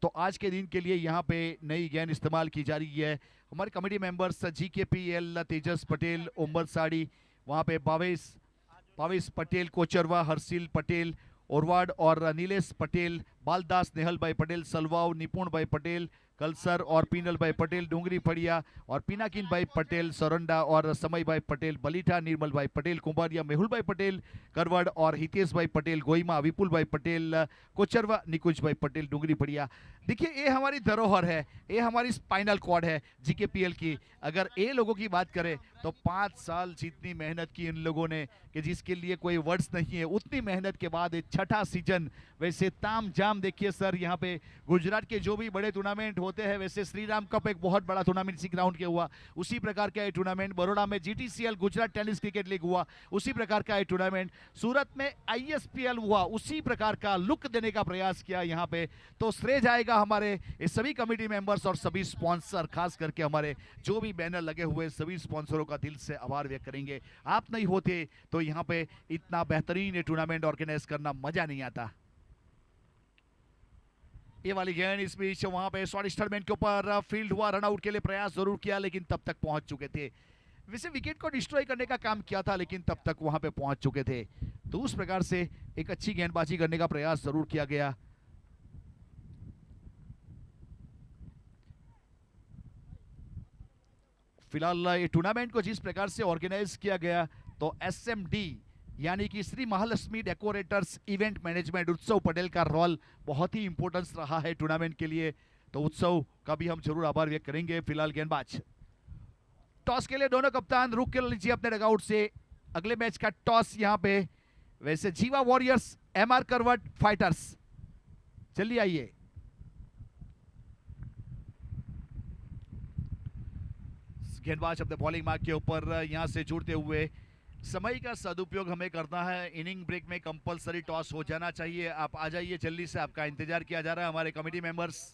तो आज के दिन के लिए यहाँ पे नई गेंद इस्तेमाल की जा रही है। हमारे कमेटी मेंबर्स GKPL तेजस पटेल, उम्बर साड़ी, वहाँ पे भावेश पटेल, कोचरवा, हर्षिल पटेल, ओरवाड और नीलेश पटेल, बालदास, नेहल भाई पटेल, सलवाव, निपुण भाई पटेल, कलसर और पीनल भाई पटेल, डूंगरी फड़िया और पिनाकिन भाई पटेल, सोरंडा और समय भाई पटेल, बलीठा, निर्मल भाई पटेल, कुंभारिया, मेहुल भाई पटेल, करवड़ और हितेश भाई पटेल, गोइमा, विपुल भाई पटेल, कोचरवा, निकुंज भाई पटेल, डूंगरी फड़िया। देखिए, ये हमारी धरोहर है, ये हमारी स्पाइनल कॉर्ड है GKPL की। अगर ये लोगों की बात करें तो 5 साल जितनी मेहनत की इन लोगों ने कि जिसके लिए कोई वर्ड्स नहीं है, उतनी मेहनत के बाद एक छठा सीजन। वैसे ताम जाम देखिए सर, यहाँ पे गुजरात के जो भी बड़े टूर्नामेंट होते हैं, वैसे श्री राम कप एक बहुत बड़ा टूर्नामेंट इसी ग्राउंड के हुआ, उसी प्रकार का ये टूर्नामेंट बड़ौदा में GTCL Gujarat tennis cricket league हुआ, उसी प्रकार का ये टूर्नामेंट सूरत में ISPL हुआ, उसी प्रकार का लुक देने का प्रयास किया यहाँ पे। तो श्रेय जाएगा हमारे इस सभी कमेटी मेंबर्स और सभी स्पॉन्सर, खास करके हमारे जो भी बैनर लगे हुए सभी स्पॉन्सरों का दिल से आभार व्यक्त करेंगे। आप नहीं होते तो यहाँ पे इतना बेहतरीन ये टूर्नामेंट ऑर्गेनाइज करना मजा नहीं आता। ये वाली गेंद इस बीच वहां पे शॉर्ट स्टरमैन के ऊपर फील्ड हुआ, रन आउट के लिए प्रयास जरूर किया लेकिन तब तक पहुंच चुके थे। वैसे विकेट को डिस्ट्रॉय करने का काम किया था लेकिन तब तक वहां पे पहुंच चुके थे। तो उस प्रकार से एक अच्छी गेंदबाजी करने का प्रयास जरूर किया गया। फिलहाल ये टूर्नामेंट को जिस प्रकार से ऑर्गेनाइज किया गया, तो SMD यानी कि Shri Mahalakshmi decorators event management उत्सव पटेल का रोल बहुत ही इंपॉर्टेंस रहा है टूर्नामेंट के लिए। तो उत्सव का भी हम जरूर आभार व्यक्त करेंगे। फिलहाल गेंदबाज टॉस के लिए दोनों कप्तान रुक के लीजिए अपने डगआउट से। अगले मैच का टॉस यहाँ पे वैसे जीवा वॉरियर्स MR करवट फाइटर्स, चलिए आइए। गेंदबाज अपने बॉलिंग मार्क के ऊपर यहां से जुड़ते हुए, समय का सदुपयोग हमें करना है। इनिंग ब्रेक में कंपलसरी टॉस हो जाना चाहिए। आप आ जाइए जल्दी से, आपका इंतजार किया जा रहा है हमारे कमेटी मेंबर्स।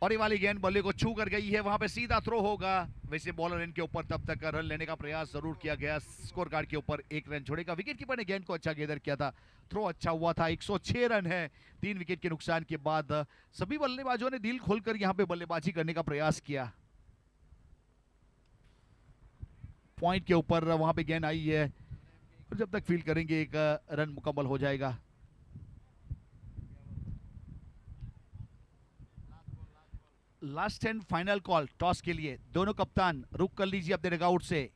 और ये वाली गेंद बल्ले को छू कर गई है, वहां पे सीधा थ्रो होगा। वैसे बॉलर इनके ऊपर तब तक रन लेने का प्रयास जरूर किया गया। स्कोर कार्ड के ऊपर 1 रन छोड़ेगा। विकेट कीपर ने गेंद को अच्छा गेदर किया था, थ्रो अच्छा हुआ था। 106 रन है 3 विकेट के नुकसान के बाद। सभी बल्लेबाजों ने दिल खोलकर यहां पे बल्लेबाजी करने का प्रयास किया। पॉइंट के ऊपर वहां पे गेंद आई है और जब तक फील्ड करेंगे एक रन मुकम्मल हो जाएगा। Last and final call toss के लिए। दोनों कप्तान रुक कर लीजिए अपने डगआउट से।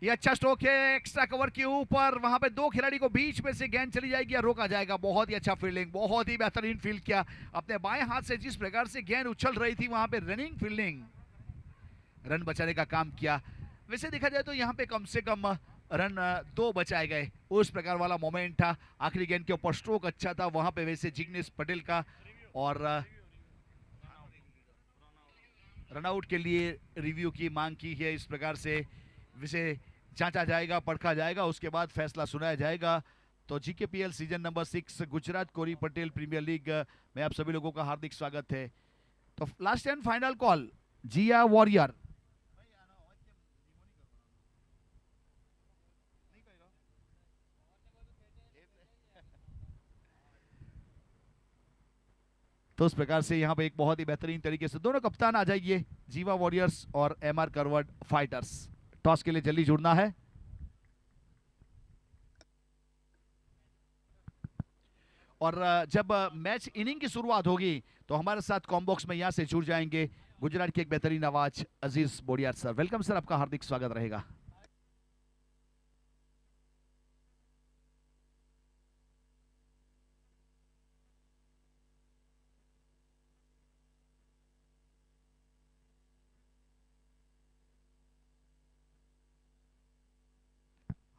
ये अच्छा स्ट्रोक है एक्स्ट्रा कवर के ऊपर, वहां पे 2 खिलाड़ी को बीच में से गेंद चली जाएगी या रोका जाएगा। बहुत ही अच्छा फील्डिंग, बहुत ही बेहतरीन फील्ड किया। अपने बाएं हाथ से जिस प्रकार से गेंद उछल रही थी, वहां पे रनिंग फील्डिंग, रन बचाने का काम किया। वैसे देखा जाए तो यहाँ पे कम से कम रन 2 बचाए गए, उस प्रकार वाला मोमेंट था। आखिरी गेंद के ऊपर स्ट्रोक अच्छा था वहां पे वैसे जिग्नेश पटेल का। और रनआउट के लिए रिव्यू की मांग की है। इस प्रकार से वैसे जांचा जाएगा, परखा जाएगा, उसके बाद फैसला सुनाया जाएगा। तो GKPL season number 6 Gujarat Kori Patel premier league में आप सभी लोगों का हार्दिक स्वागत है। तो last and final call Jiya warrior. तो उस प्रकार से यहाँ पे एक बहुत ही बेहतरीन तरीके से दोनों कप्तान आ जाइए, जीवा वॉरियर्स और MR करवट फाइटर्स। टॉस के लिए जल्दी जुड़ना है। और जब मैच इनिंग की शुरुआत होगी तो हमारे साथ कॉम्बॉक्स में यहाँ से जुड़ जाएंगे गुजरात की एक बेहतरीन आवाज अजीज बोडियार सर। वेलकम सर, आपका हार्दिक स्वागत रहेगा।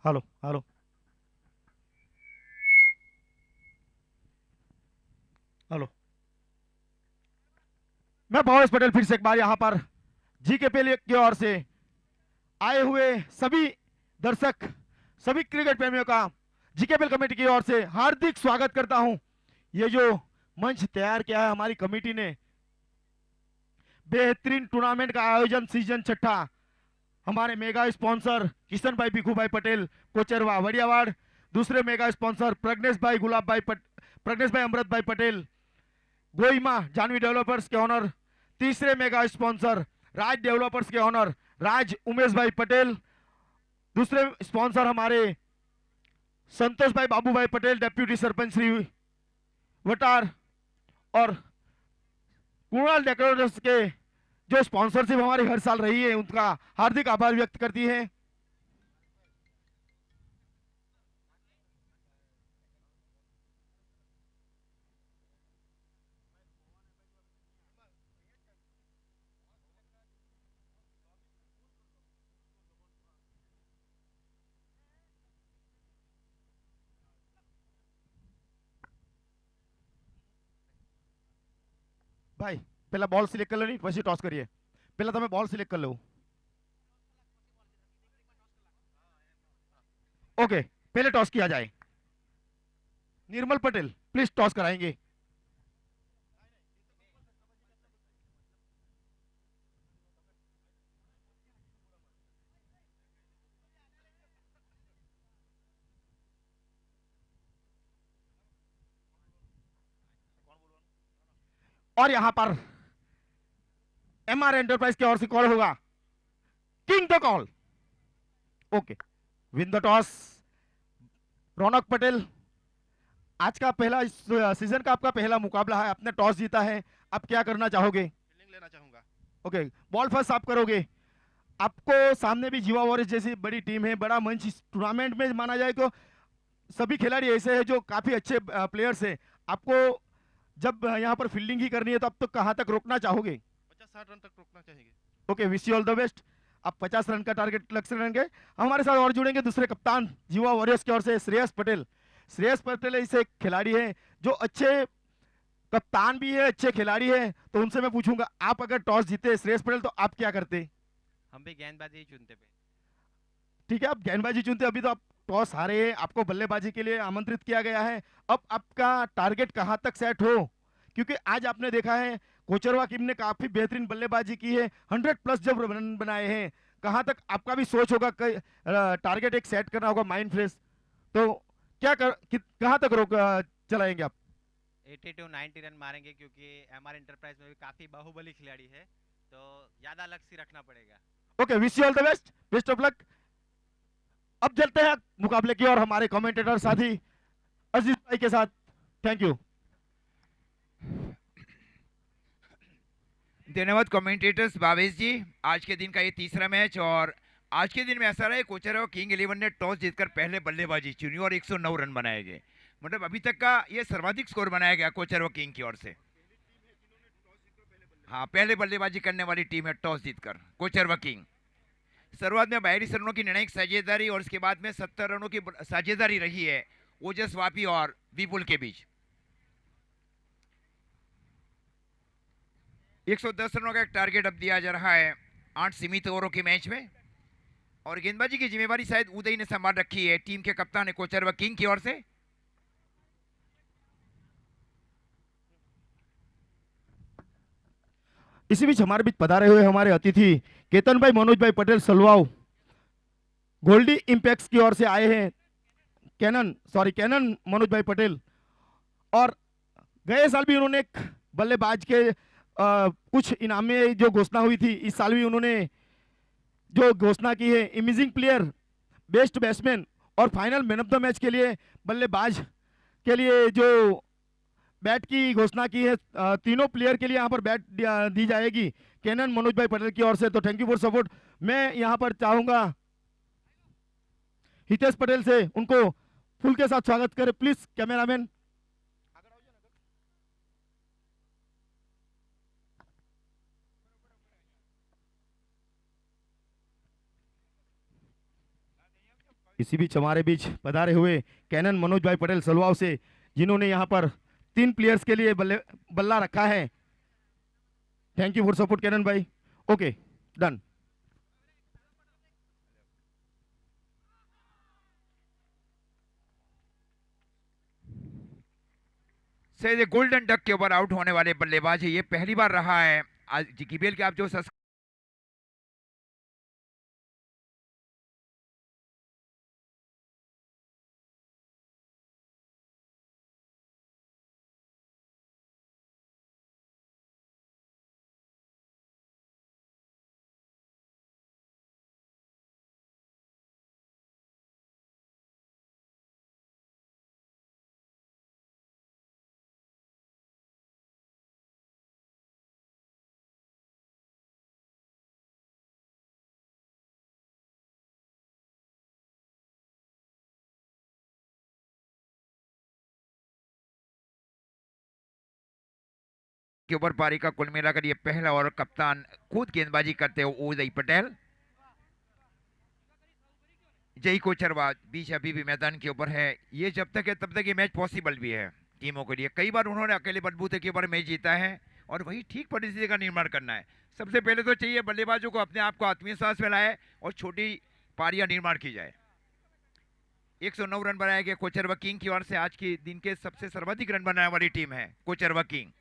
हेलो हेलो हेलो, मैं भावेश पटेल फिर से एक बार यहाँ पर GKPL की ओर से आए हुए सभी दर्शक, सभी क्रिकेट प्रेमियों का GKPL कमेटी की ओर से हार्दिक स्वागत करता हूं। ये जो मंच तैयार किया है हमारी कमेटी ने, बेहतरीन टूर्नामेंट का आयोजन सीजन 6, हमारे मेगा स्पॉन्सर किशन भाई भिखू भाई पटेल कोचरवा वड़ियावाड़, दूसरे मेगा स्पॉन्सर प्रज्ञेश भाई अमृत भाई पटेल गोइमा जानवी डेवलपर्स के ऑनर, तीसरे मेगा स्पॉन्सर राज डेवलपर्स के ऑनर राज उमेश भाई पटेल, दूसरे स्पॉन्सर हमारे संतोष भाई बाबू भाई पटेल डेप्यूटी सरपंच श्री वटार, और कुणाल डेकोरेटर्स के जो स्पॉन्सरशिप हमारी हर साल रही है उनका हार्दिक आभार व्यक्त करती है। ભાઈ પહેલા બોલ સિલેક્ટ કરી લો, પછી ટોસ કરીએ. પહેલા તમે બોલ સિલેક્ટ કરી લો. ओके, पहले टॉस किया जाए. निर्मल पटेल प्लीज टॉस कराएंगे. और यहां पर एमआर एंटरप्राइज की ओर से कॉल होगा king the call. Okay, win the toss Raunak Patel. आज का पहला सीजन का आपका पहला मुकाबला है, आपने टॉस जीता है, आप क्या करना चाहोगे? फील्डिंग लेना चाहूंगा. ओके, बॉल फर्स्ट आप करोगे. आपको सामने भी जीवा वॉरियर्स जैसी बड़ी टीम है, बड़ा मंच इस टूर्नामेंट में माना जाए तो सभी खिलाड़ी ऐसे हैं जो काफी अच्छे प्लेयर्स हैं. आपको जब यहाँ पर फील्डिंग ही करनी है तो आप तो कहाँ तक रोकना चाहोगे? 50-60 रन तक रोकना चाहिए. Okay, wish you all the best. आप 50 रन का टारगेट लक्ष्य रहेंगे. हमारे साथ और जुड़ेंगे दूसरे कप्तान जीवा वॉरियर्स की ओर से श्रेयस पटेल. श्रेयस पटेल ऐसे खिलाड़ी हैं जो अच्छे कप्तान भी है, अच्छे खिलाड़ी है. तो उनसे मैं पूछूंगा, आप अगर टॉस जीते श्रेयस पटेल तो आप क्या करते? हम भी गेंदबाजी ही चुनते पे. ठीक है, आप गेंदबाजी चुनते. अभी तो आप टॉस हारे हैं, आपको बल्लेबाजी के लिए आमंत्रित किया गया है. अब आपका टारगेट कहां तक सेट हो, क्योंकि आज आपने देखा है कोचरवा टीम ने काफी बेहतरीन बल्लेबाजी की है, 100+ जब रन बनाए हैं. कहां तक आपका भी सोच होगा, टारगेट एक सेट करना होगा, माइंड फ्रेश. तो कहां तक रोक चलाएंगे आप? 80 to 90 रन मारेंगे, क्योंकि एमआर एंटरप्राइज में भी काफी बाहुबली खिलाड़ी है, तो ज्यादा लक्ष्य रखना पड़ेगा. Okay, wish you all the best, best of luck. अब चलते हैं मुकाबले की और हमारे कमेंटेटर साथी अजीज भाई के साथ. Thank you. धन्यवाद कमेंटेटर्स भावेश जी. आज के दिन का ये तीसरा मैच, और आज के दिन में ऐसा रहा है कोचरवा किंग 11 ने टॉस जीतकर पहले बल्लेबाजी चुनी और 109 रन बनाए गए. मतलब अभी तक का ये सर्वाधिक स्कोर बनाया गया कोचरवा किंग की ओर से. हाँ, पहले बल्लेबाजी करने वाली टीम है टॉस जीतकर कोचरवा किंग. शुरुआत में 42 रनों की निर्णायक साझेदारी और उसके बाद में 70 रनों की साझेदारी रही है ओजस वापी और विपुल के बीच. 110 रनों का एक टारगेट अब दिया जा रहा है 8 सीमित ओवरों के मैच में, और गेंदबाजी की जिम्मेवारी शायद उदय ने संभाल रखी है टीम के कप्तान है कोचरवा किंग की ओर से. इसी बीच हमारे बीच पधारे हुए हमारे अतिथि केतन भाई मनोज भाई पटेल सलवाव गोल्डी इंपैक्ट्स की ओर से आए हैं. कैनन मनोज भाई पटेल. और गए साल भी उन्होंने एक बल्लेबाज के कुछ इनामें जो घोषणा हुई थी, इस साल भी उन्होंने जो घोषणा की है इमेजिंग प्लेयर, बेस्ट बैट्समैन और final man of the match के लिए बल्लेबाज के लिए जो बैट की घोषणा की है. तीनों प्लेयर के लिए यहाँ पर बैट दी जाएगी कैनन मनोज भाई पटेल की ओर से. तो थैंक यू फॉर सपोर्ट. मैं यहाँ पर चाहूंगा हितेश पटेल से उनको फुल के साथ स्वागत करें. Please cameraman. इसी बीच हमारे बीच पधारे हुए कैनन मनोज भाई पटेल सलवाव से, जिन्होंने यहाँ पर 3 प्लेयर्स के लिए बल्ला रखा है. Thank you for support Kanan भाई. Okay, done. शायद गोल्डन डक के ऊपर आउट होने वाले बल्लेबाज है, ये पहली बार रहा है आज जीबीएल के. आप जो के ऊपर पारी का कुल मिलाकर ये पहला और कप्तान खुद गेंदबाजी करते हो उदय पटेल. जय कोचरवा बीच अभी भी मैदान के ऊपर है. ये जब तक है तब तक ये मैच पॉसिबल भी है टीमों के लिए. कई बार उन्होंने अकेले बलबूते के ऊपर मैच जीता है और वही ठीक परिस्थिति का निर्माण करना है। सबसे पहले तो चाहिए बल्लेबाजों को अपने आप को आत्मविश्वास में लाए और छोटी पारियां निर्माण की जाए। 109 रन बनाए गए कोचरवा किंग की ओर से। आज के दिन के सबसे सर्वाधिक रन बनाने वाली टीम है कोचरवा किंग।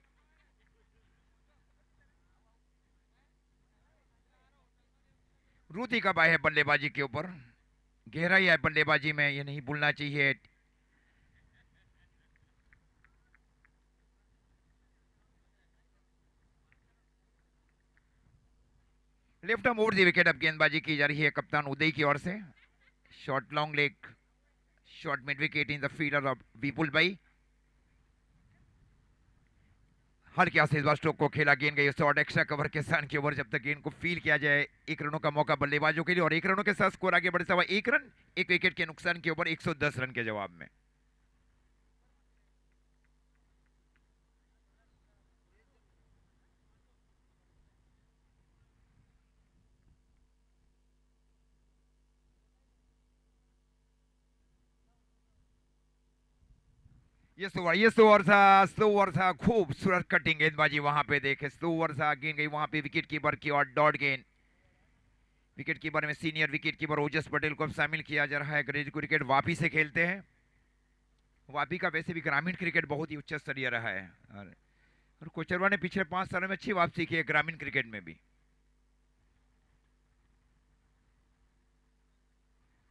रुति का बाय है बल्लेबाजी के ऊपर, गहराई है बल्लेबाजी में, ये नहीं भूलना चाहिए। Left arm over the wicket अब गेंदबाजी की जा रही है कप्तान उदय की ओर से। Short long leg, short mid wicket in the fielder of Vipul भाई। हल्के से इस बार स्ट्रोक को खेला, गेंद गई शॉर्ट एक्स्ट्रा कवर के स्थान के ओवर। जब तक गेंद को फील किया जाए, 1 रनों का मौका बल्लेबाजों के लिए और 1 रनों के साथ स्कोर आगे बढ़े सवा 1 रन। 1 विकेट के नुकसान के ऊपर 110 रन के जवाब में। ये स्लो ओवर था, खूबसूरत कटिंग गेंदबाजी वहां पे देखे। स्लो ओवर था, गेंद गई वहां पे विकेट कीपर की और डॉट गेंद। विकेट कीपर में सीनियर विकेट कीपर ओजस पटेल को अब शामिल किया जा रहा है। ग्रेड क्रिकेट वापी से खेलते हैं। वापी का वैसे भी ग्रामीण क्रिकेट बहुत ही उच्च स्तरीय रहा है और कोचरवा ने पिछले 5 सालों में अच्छी वापसी की है ग्रामीण क्रिकेट में भी।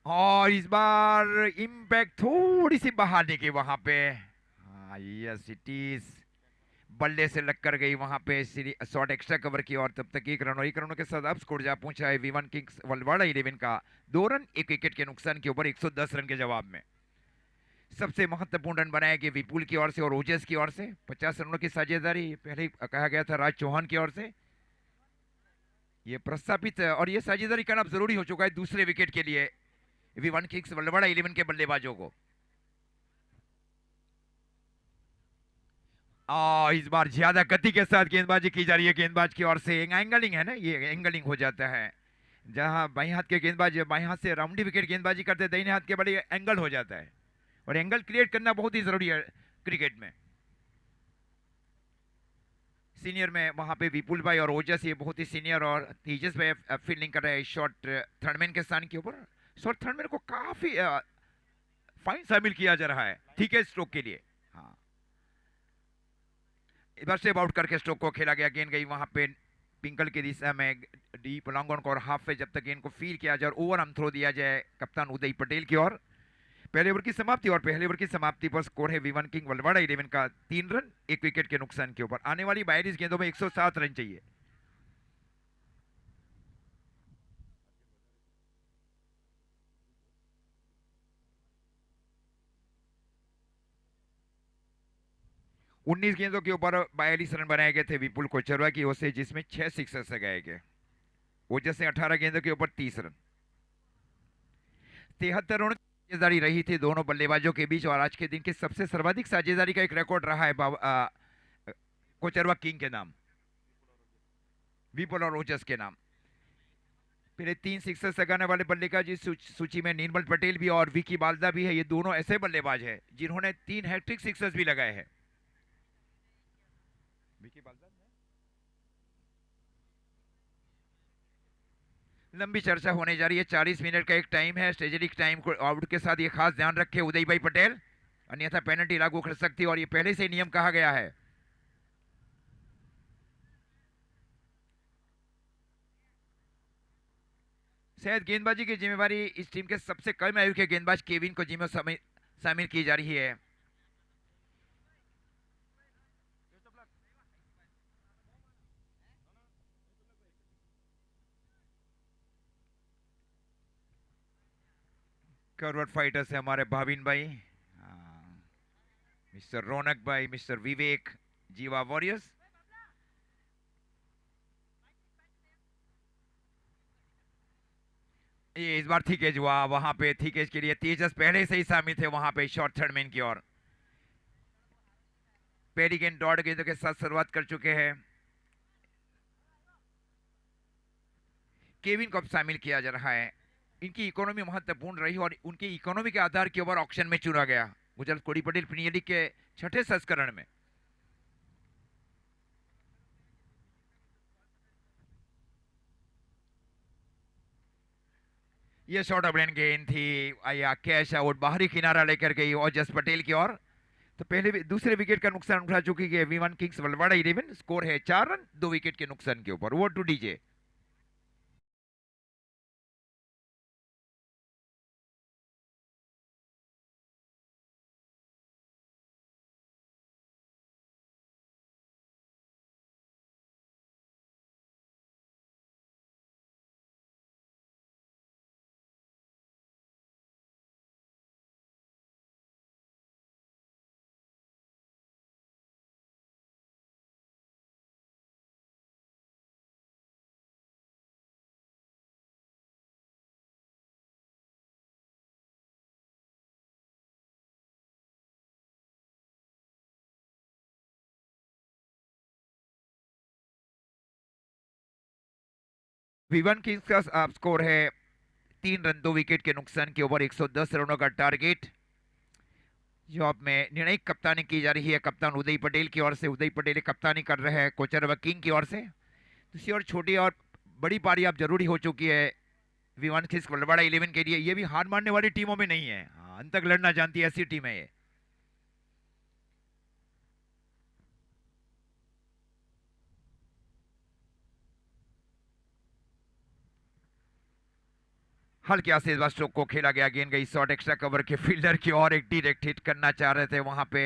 और इस बार इम्पैक्ट थोड़ी सी बहाने की वहां पे। यस इट इज, बल्ले से लग कर गई वहां पे शॉर्ट एक्स्ट्रा कवर की और तब तक 1 रन और 1 रनों के साथ अब स्कोर जा पहुंचा है वी1 किंग्स वलवाड़ा 11 का। 2 रन 1 विकेट के नुकसान के ऊपर 110 रन के जवाब में। सबसे महत्वपूर्ण रन बनाए गए विपुल की ओर से और ओजस की ओर से। 50 रनों की साझेदारी पहले ही कहा गया था राज चौहान की ओर से। ये प्रस्तावित और ये साझेदारी करना जरूरी हो चुका है दूसरे विकेट के लिए वी1 किंग्स वलवाड़ा 11 के बल्लेबाजों को। इस बार ज्यादा गति के साथ गेंदबाजी की जा रही है गेंदबाज की ओर से। एंगलिंग है ना, ये एंगलिंग हो जाता है। जहां बाएं हाथ के गेंदबाज बाएं हाथ से राउंडी विकेट गेंदबाजी करते हैं, दाहिने हाथ के बड़े एंगल हो जाता है और एंगल क्रिएट करना बहुत ही जरूरी है क्रिकेट में। सीनियर में वहां पे विपुल भाई और ओजस, ये बहुत ही सीनियर और तेजस भाई फील्डिंग कर रहे हैं शॉर्ट थर्डमैन के स्थान के ऊपर। शॉर्ट थर्डमैन को काफी फाइन शामिल किया जा रहा है ठीक है स्ट्रोक के लिए। हाँ, इधर से आउट करके स्ट्रोक को खेला गया। गेंद गई वहां पे पिंकल की दिशा में डीप लॉन्ग ऑन को और हाफ पे जब तक गेंद को फील किया जाए और ओवर हम थ्रो दिया जाए कप्तान उदय पटेल की ओर। पहले ओवर की समाप्ति और पहले ओवर की समाप्ति पर स्कोर है वी1 किंग वलवाड़ा 11 का 3 रन 1 विकेट के नुकसान के ऊपर। आने वाली 42 गेंदों में 107 रन चाहिए। उन्नीस गेंदों के ऊपर 42 रन बनाए गए थे विपुल कोचरवा की ओर से, जिसमें 6 सिक्सर लगाए गए। ओजस से 18 गेंदों के ऊपर 30 रन। 73 रन साझेदारी रही थी दोनों बल्लेबाजों के बीच और आज के दिन के सबसे सर्वाधिक साझेदारी का एक रिकॉर्ड रहा है कोचरवा किंग के नाम, विपुल और ओजस के नाम। पहले 3 सिक्सर लगाने वाले बल्लेबाज इस सूची में निर्मल पटेल भी और विकी बालदा भी है। ये दोनों ऐसे बल्लेबाज हैं जिन्होंने 3 हैट्रिक सिक्सर्स भी लगाए हैं। लंबी चर्चा होने जा रही है। 40 मिनट का एक टाइम है, स्ट्रेटेजिक टाइम को आउट के साथ ये खास ध्यान रखे उदय भाई पटेल, अन्यथा पेनल्टी लागू कर सकती है और ये पहले से नियम कहा गया है। शायद गेंदबाजी की जिम्मेवारी इस टीम के सबसे कम आयु के गेंदबाज केविन को जिम्मे शामिल की जा रही है। करवट फाइटर्स है हमारे भाविन भाई, मिस्टर रौनक भाई, मिस्टर विवेक, जीवा वॉरियर्स। ये इस बार थिकेज हुआ वहां पे। थिकेज के लिए तेजस पहले से ही शामिल थे वहां पे शॉर्ट थर्डमैन की ओर। पहली गेंद डॉट गेंदों के साथ शुरुआत कर चुके हैं। केविन को अब शामिल किया जा रहा है। इनकी इकोनॉमी महत्वपूर्ण रही और उनकी इकोनॉमी के आधार के ऊपर ऑक्शन में चुना गया गुजरात कोड़ी पटेल प्रीमियर लीग के 6ठे संस्करण में। ये शॉट ऑफ गेंद थी, या कैश आउट, बाहरी किनारा लेकर गई ओजस पटेल की ओर। तो पहले दूसरे विकेट का नुकसान उठा चुकी है V1 किंग्स वलवाड़ा 11। स्कोर है 4 रन 2 विकेट के नुकसान के ऊपर। Over two DJ. V1 Kings का स्कोर है 3 रन 2 विकेट के नुकसान के ऊपर। 110 रनों का टारगेट। जो अब में निर्णायक कप्तानी की जा रही है कप्तान उदय पटेल की ओर से। उदय पटेल कप्तानी कर रहे हैं कोचरवा किंग की ओर से। दूसरी ओर छोटी और बड़ी पारी अब जरूरी हो चुकी है V1 किंग्स वलवाड़ा 11 के लिए। ये भी हार मानने वाली टीमों में नहीं है, अंत तक लड़ना जानती है, ऐसी टीम है ये। हल्के से इस बार स्ट्रोक को खेला गया। गेंद गई शॉट एक्स्ट्रा कवर के फील्डर की ओर। एक डायरेक्ट हिट करना चाह रहे थे, वहां पे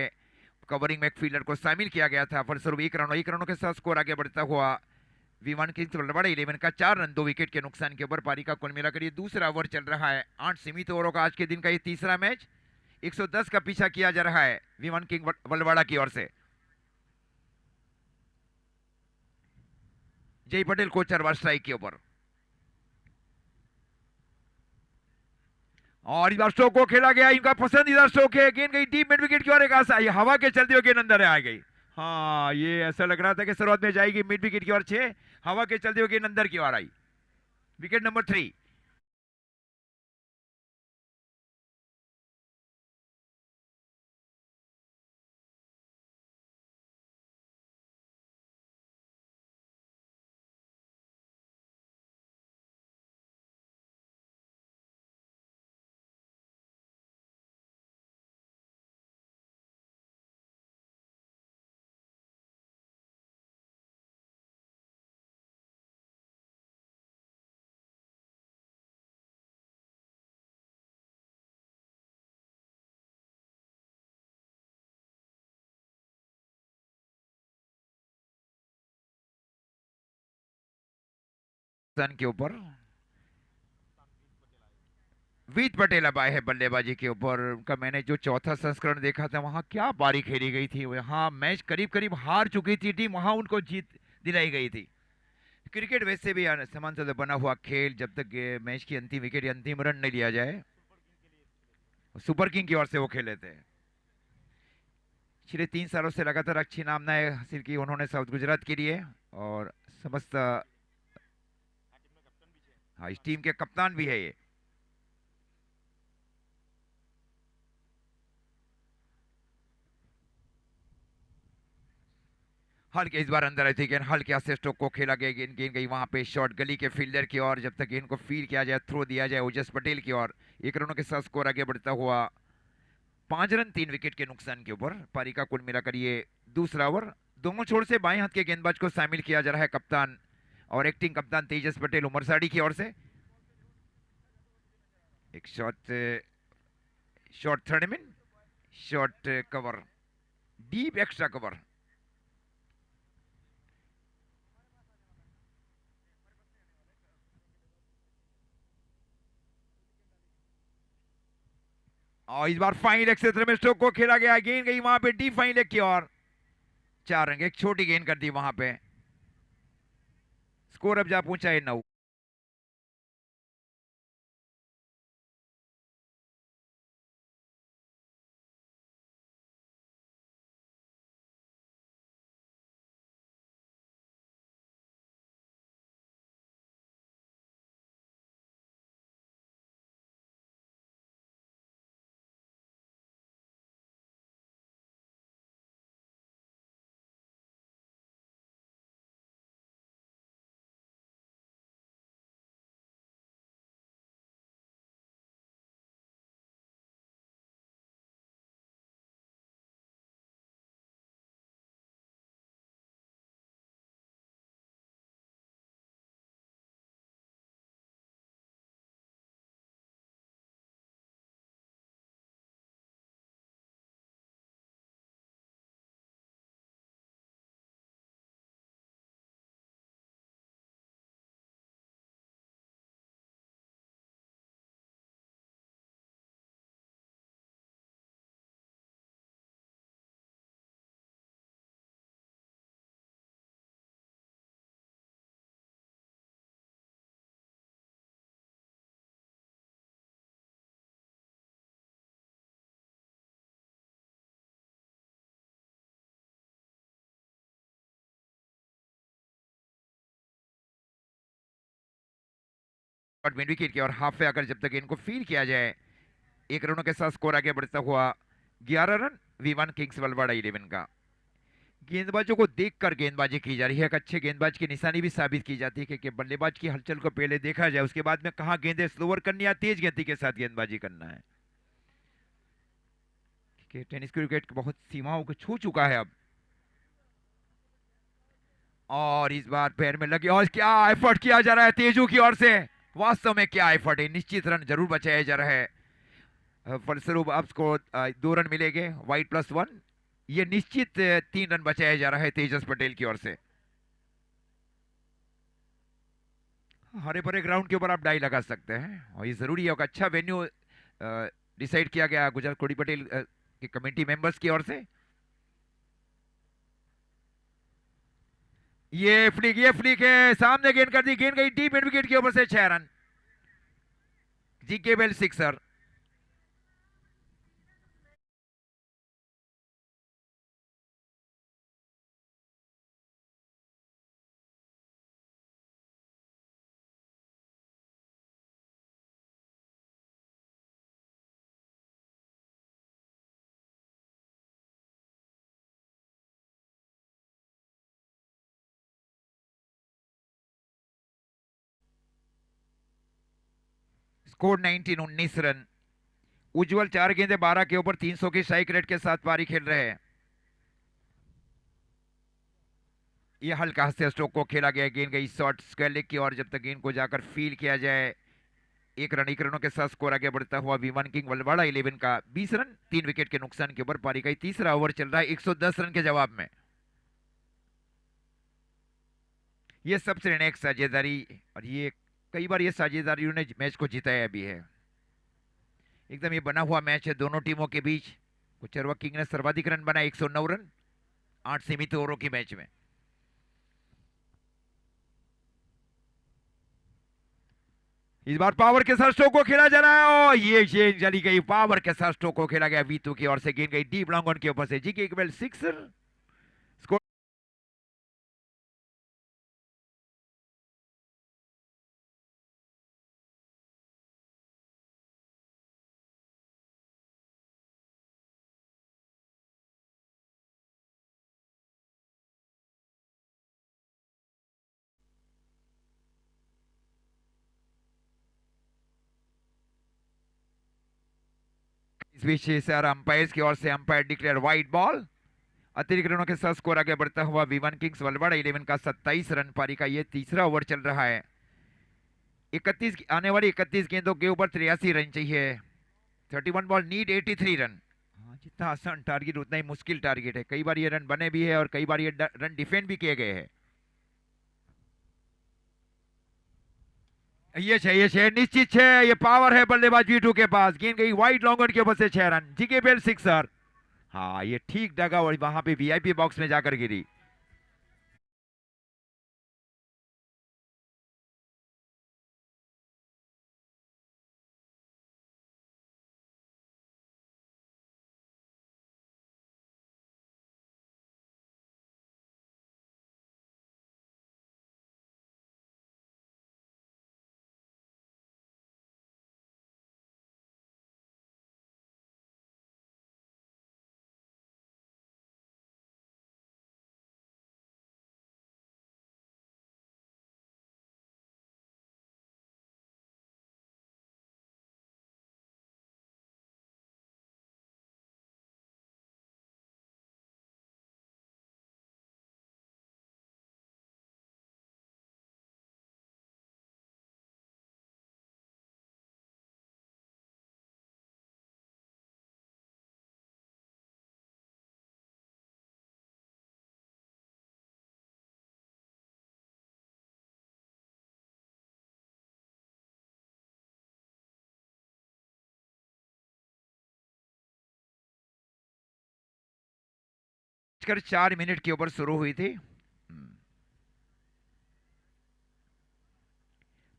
कवरिंग में एक फील्डर को शामिल किया गया था। फलस्वरूप 1 रनों के साथ स्कोर आगे बढ़ता हुआ V1 किंग्स वलवाड़ा 11 का 4 रन 2 विकेट के नुकसान के ऊपर। पारी का कुल मिलाकर ये दूसरा ओवर चल रहा है। 8 सीमित ओवरों का आज के दिन का ये तीसरा मैच। 110 का पीछा किया जा रहा है V1 किंग वलवाड़ा की ओर से। जय पटेल कोचरवा स्ट्राइक के ऊपर। और इस बार स्ट्रोक को खेला गया, इनका पसंदीदा स्ट्रोक है। गेंद गई डीप मिड विकेट की ओर। एक आशा, ये हवा के चलते हुए गेंद अंदर आ गई। हाँ, ये ऐसा लग रहा था कि शुरुआत में जाएगी मिड विकेट की ओर 6, हवा के चलते हुए गेंद अंदर की ओर आई। Wicket number 3। के ऊपर वीत पटेल अब आए हैं बल्लेबाजी के ऊपर। उनका मैंने जो चौथा संस्करण देखा था, वहां क्या पारी खेली गई थी। वहां मैच करीब करीब हार चुकी थी टीम, वहां उनको जीत दिलाई गई थी। क्रिकेट वैसे भी समान से बना हुआ खेल, जब तक मैच की अंतिम विकेट या अंतिम रन नहीं लिया जाए। सुपर किंग की ओर से वो खेले थे। पिछले 3 सालों से लगातार अच्छी नामनाएं हासिल की उन्होंने साउथ गुजरात के लिए, और समस्त, हाँ, इस टीम के कप्तान भी है ये। हल्के इस बार अंदर आई थी गेंद, हल्के से स्ट्रोक को खेला गया। गेंद गेंद गई वहां पे शॉट गली के फील्डर की ओर। जब तक गेंद को फील किया जाए, थ्रो दिया जाए ओजस पटेल की ओर। 1 रनों के साथ स्कोर आगे बढ़ता हुआ 5 रन 3 विकेट के नुकसान के ऊपर। पारी का कुल मिलाकर ये दूसरा ओवर। दोनों छोर से बाएं हाथ के गेंदबाज को शामिल किया जा रहा है कप्तान और एक्टिंग कप्तान तेजस पटेल उमरसाड़ी की ओर से। एक शॉट, शॉट थर्ड में, shot cover, deep extra cover. और इस बार फाइन लेग क्षेत्र में स्ट्रोक को खेला गया। गेंद गई वहां पे डीप फाइन लेग की ओर। 4 रन, एक छोटी गेंद कर दी वहां पे। स्कोर अब जा पहुंचा है 9। और मिड विकेट की और हाफ पे आकर जब तक इनको फील किया जाए, 1 रनों के साथ स्कोर आगे बढ़ता हुआ 11 रन V1 किंग्स वलवाड़ा 11 का। गेंदबाजों को देखकर गेंदबाजी की जा रही है। एक अच्छे गेंदबाज की निशानी भी साबित की जाती है कि बल्लेबाज की हलचल को पहले देखा जाए, उसके बाद में कहां गेंदें स्लोवर करनी है, तेज गति के साथ गेंदबाजी करना है। कि टेनिस क्रिकेट बहुत सीमाओं को छू चुका है अब। और इस बार पैर में लगे और क्या एफर्ट किया जा रहा है तेजू की ओर से। वास्तव में क्या एफर्ट है, निश्चित रन जरूर बचाया जा रहा है। फलस्वरूप आपको 2 रन मिलेंगे, वाइट +1। ये निश्चित 3 रन बचाया जा रहा है तेजस पटेल की ओर से। हरे भरे ग्राउंड के ऊपर आप डाई लगा सकते हैं और ये जरूरी है। एक अच्छा वेन्यू डिसाइड किया गया गुजरात कोड़ी पटेल की कमेटी मेंबर्स की ओर से। ये फ्लिक है, सामने गेंद कर दी, गेंद गई डीप मिड विकेट के ऊपर से 6 रन। जीके बेल सिक्सर। Score 19 run. उज्जवल 4 गेंदे 12 के ऊपर 300 की स्ट्राइक रेट के साथ पारी खेल रहे हैं। ये हल्का हस्ते स्ट्रोक को खेला गया, गेंद गई शॉर्ट स्क्वायर लेग की और जब तक गेंद को जाकर फील किया जाए, 1 रनों के साथ स्कोर आगे बढ़ता हुआ V1 किंग वलवाड़ा 11 का 20 रन 3 विकेट के नुकसान के ऊपर पारी का तीसरा ओवर चल रहा है 110 रन के जवाब में। ये सबसे निर्णायक साझेदारी और ये कई बार ये साझेदारियों ने मैच को जिताया भी है। एकदम ये बना हुआ मैच है दोनों टीमों के बीच। कोचरवा किंग ने सर्वाधिक रन बनाए 109 रन 8 सीमित ओवरों की मैच में। इस बार पावर के साथ स्ट्रोक को खेला जा रहा है और ये गेंद चली गई, पावर के साथ स्ट्रोक को खेला गया वीतू की ओर से, गेंद गई डीप लॉन्ग ऑन के ऊपर से। जीके केवल 6 स्कोर। इस बीच सर अंपायर की ओर से अंपायर डिक्लेयर वाइड बॉल। अतिरिक्त रनों के साथ स्कोर आगे बढ़ता हुआ V1 किंग्स वलवाड़ा 11 का 27 रन। पारी का ये तीसरा ओवर चल रहा है। 31 आने वाली 31 गेंदों के ऊपर 83 रन चाहिए। 31 बॉल नीड 83 रन। जितना आसान टारगेट उतना ही मुश्किल टारगेट है। कई बार ये रन बने भी है और कई बार ये रन डिफेंड भी किए गए हैं। ये छह निश्चित 6। ये पावर है बल्लेबाज वीटू के पास। गेंद गई वाइड लॉन्ग ऑन के ऊपर से 6 रन। जीके बेल सिक्सर। हाँ ये ठीक डगा और वहां पे वीआईपी बॉक्स में जाकर गिरी। कर 4 मिनट के ऊपर शुरू हुई थी।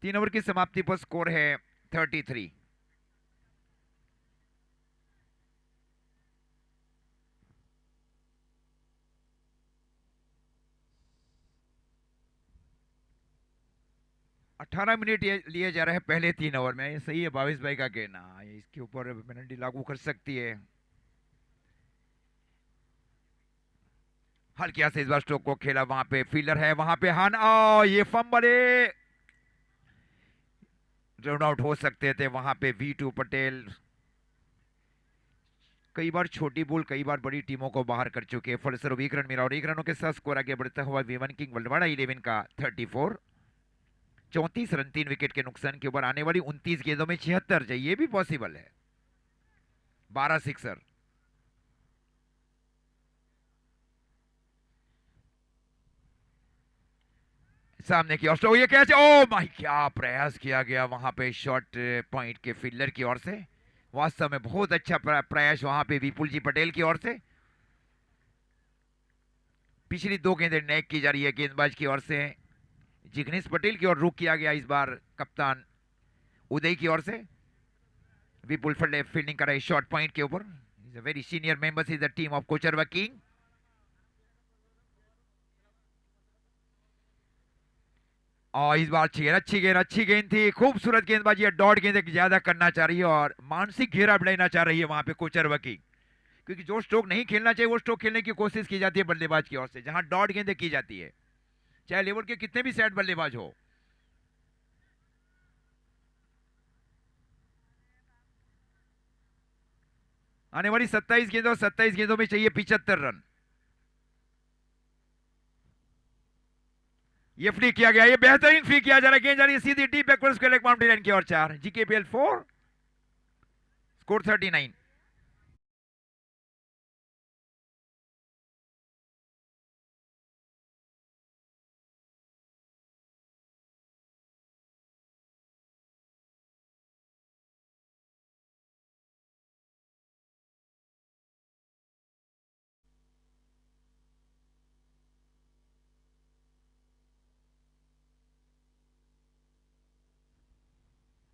3 ओवर की समाप्ति पर स्कोर है 33। 18 मिनट लिए जा रहे हैं पहले 3 ओवर में। ये सही है भावेश भाई का कहना, इसके ऊपर पेनल्टी लागू कर सकती है। हल्किया से इस बार स्ट्रोक को खेला, वहां पे फील्डर है, वहां पे हान, ये फंबल रन आउट हो सकते थे वहां पे V2 पटेल। कई बार छोटी बॉल कई बार बड़ी टीमों को बाहर कर चुके हैं। फलस्वरूप 1 रन मिला और 1 रनों के साथ स्कोर आगे बढ़ता हुआ V1 किंग वर्ल्डवाड़ा 11 का 34। 34 रन 3 विकेट के नुकसान के ऊपर आने वाली 29 गेंदों में 76 चाहिए, ये भी पॉसिबल है। 12 सिक्सर। सामने की ओर ये कैच, ओ माय, क्या प्रयास किया गया वहां पे शॉट पॉइंट के फील्डर की ओर से। वास्तव में बहुत अच्छा प्रयास वहां पे विपुल जी पटेल की ओर से। पिछली 2 गेंदें नेक की जा रही है गेंदबाज की ओर से। जिग्नेश पटेल की ओर रुख किया गया इस बार कप्तान उदय की ओर से। विपुल फील्डिंग कर रहे शॉर्ट पॉइंट के ऊपर। Is a very senior members is the team of Kocharva King. और इस बार अच्छी गेंद थी, खूबसूरत गेंदबाजी है। डॉट गेंद ज्यादा करना चाह रही है और मानसिक घेरा बढ़ाना चाह रही है वहां पे कोचरवा किंग, क्योंकि जो स्ट्रोक नहीं खेलना चाहिए वो स्ट्रोक खेलने की कोशिश की जाती है बल्लेबाज की ओर से, जहां डॉट गेंदें की जाती है, चाहे लेवल के कितने भी सेट बल्लेबाज हो। आने वाली 27 गेंदों 27 गेंदों में चाहिए 75 रन। ये फ्री किया गया, ये बेहतरीन फ्री किया जा रहा है। गेंद जा रही है सीधी deep backward square leg boundary line की ओर। 4 जीकेपीएल 4 स्कोर 39।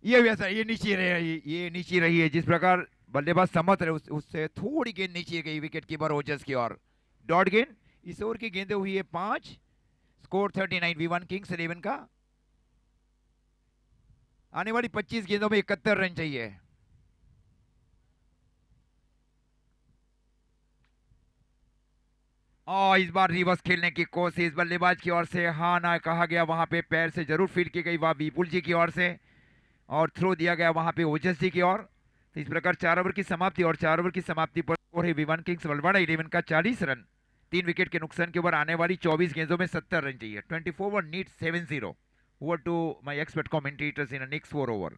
ये वैसा ये नीचे रही है जिस प्रकार बल्लेबाज समझ रहे उससे थोड़ी गेंद नीचे गई विकेट कीपर ओजस की ओर। डॉट गेंद, इस ओवर की गेंदें हुई है 5, स्कोर 39 V1 किंग्स 11 का। आने वाली 25 गेंदों में 71 रन चाहिए। और इस बार रिवर्स खेलने की कोशिश बल्लेबाज की ओर से, हाँ ना कहा गया, वहां पे पैर से जरूर फील्ड की गई वह विपुल जी की ओर से, और थ्रो दिया गया वहां पे ओजस जी की ओर। तो इस प्रकार 4 ओवर की समाप्ति, और 4 ओवर की समाप्ति पर स्कोर है V1 किंग्स वर्ल्डवाड़ा 11 का 40 रन 3 विकेट के नुकसान के ऊपर आने वाली 24 गेंदों में 70 रन चाहिए। 24 needs 70। Over to my expert commentators in next 4 over.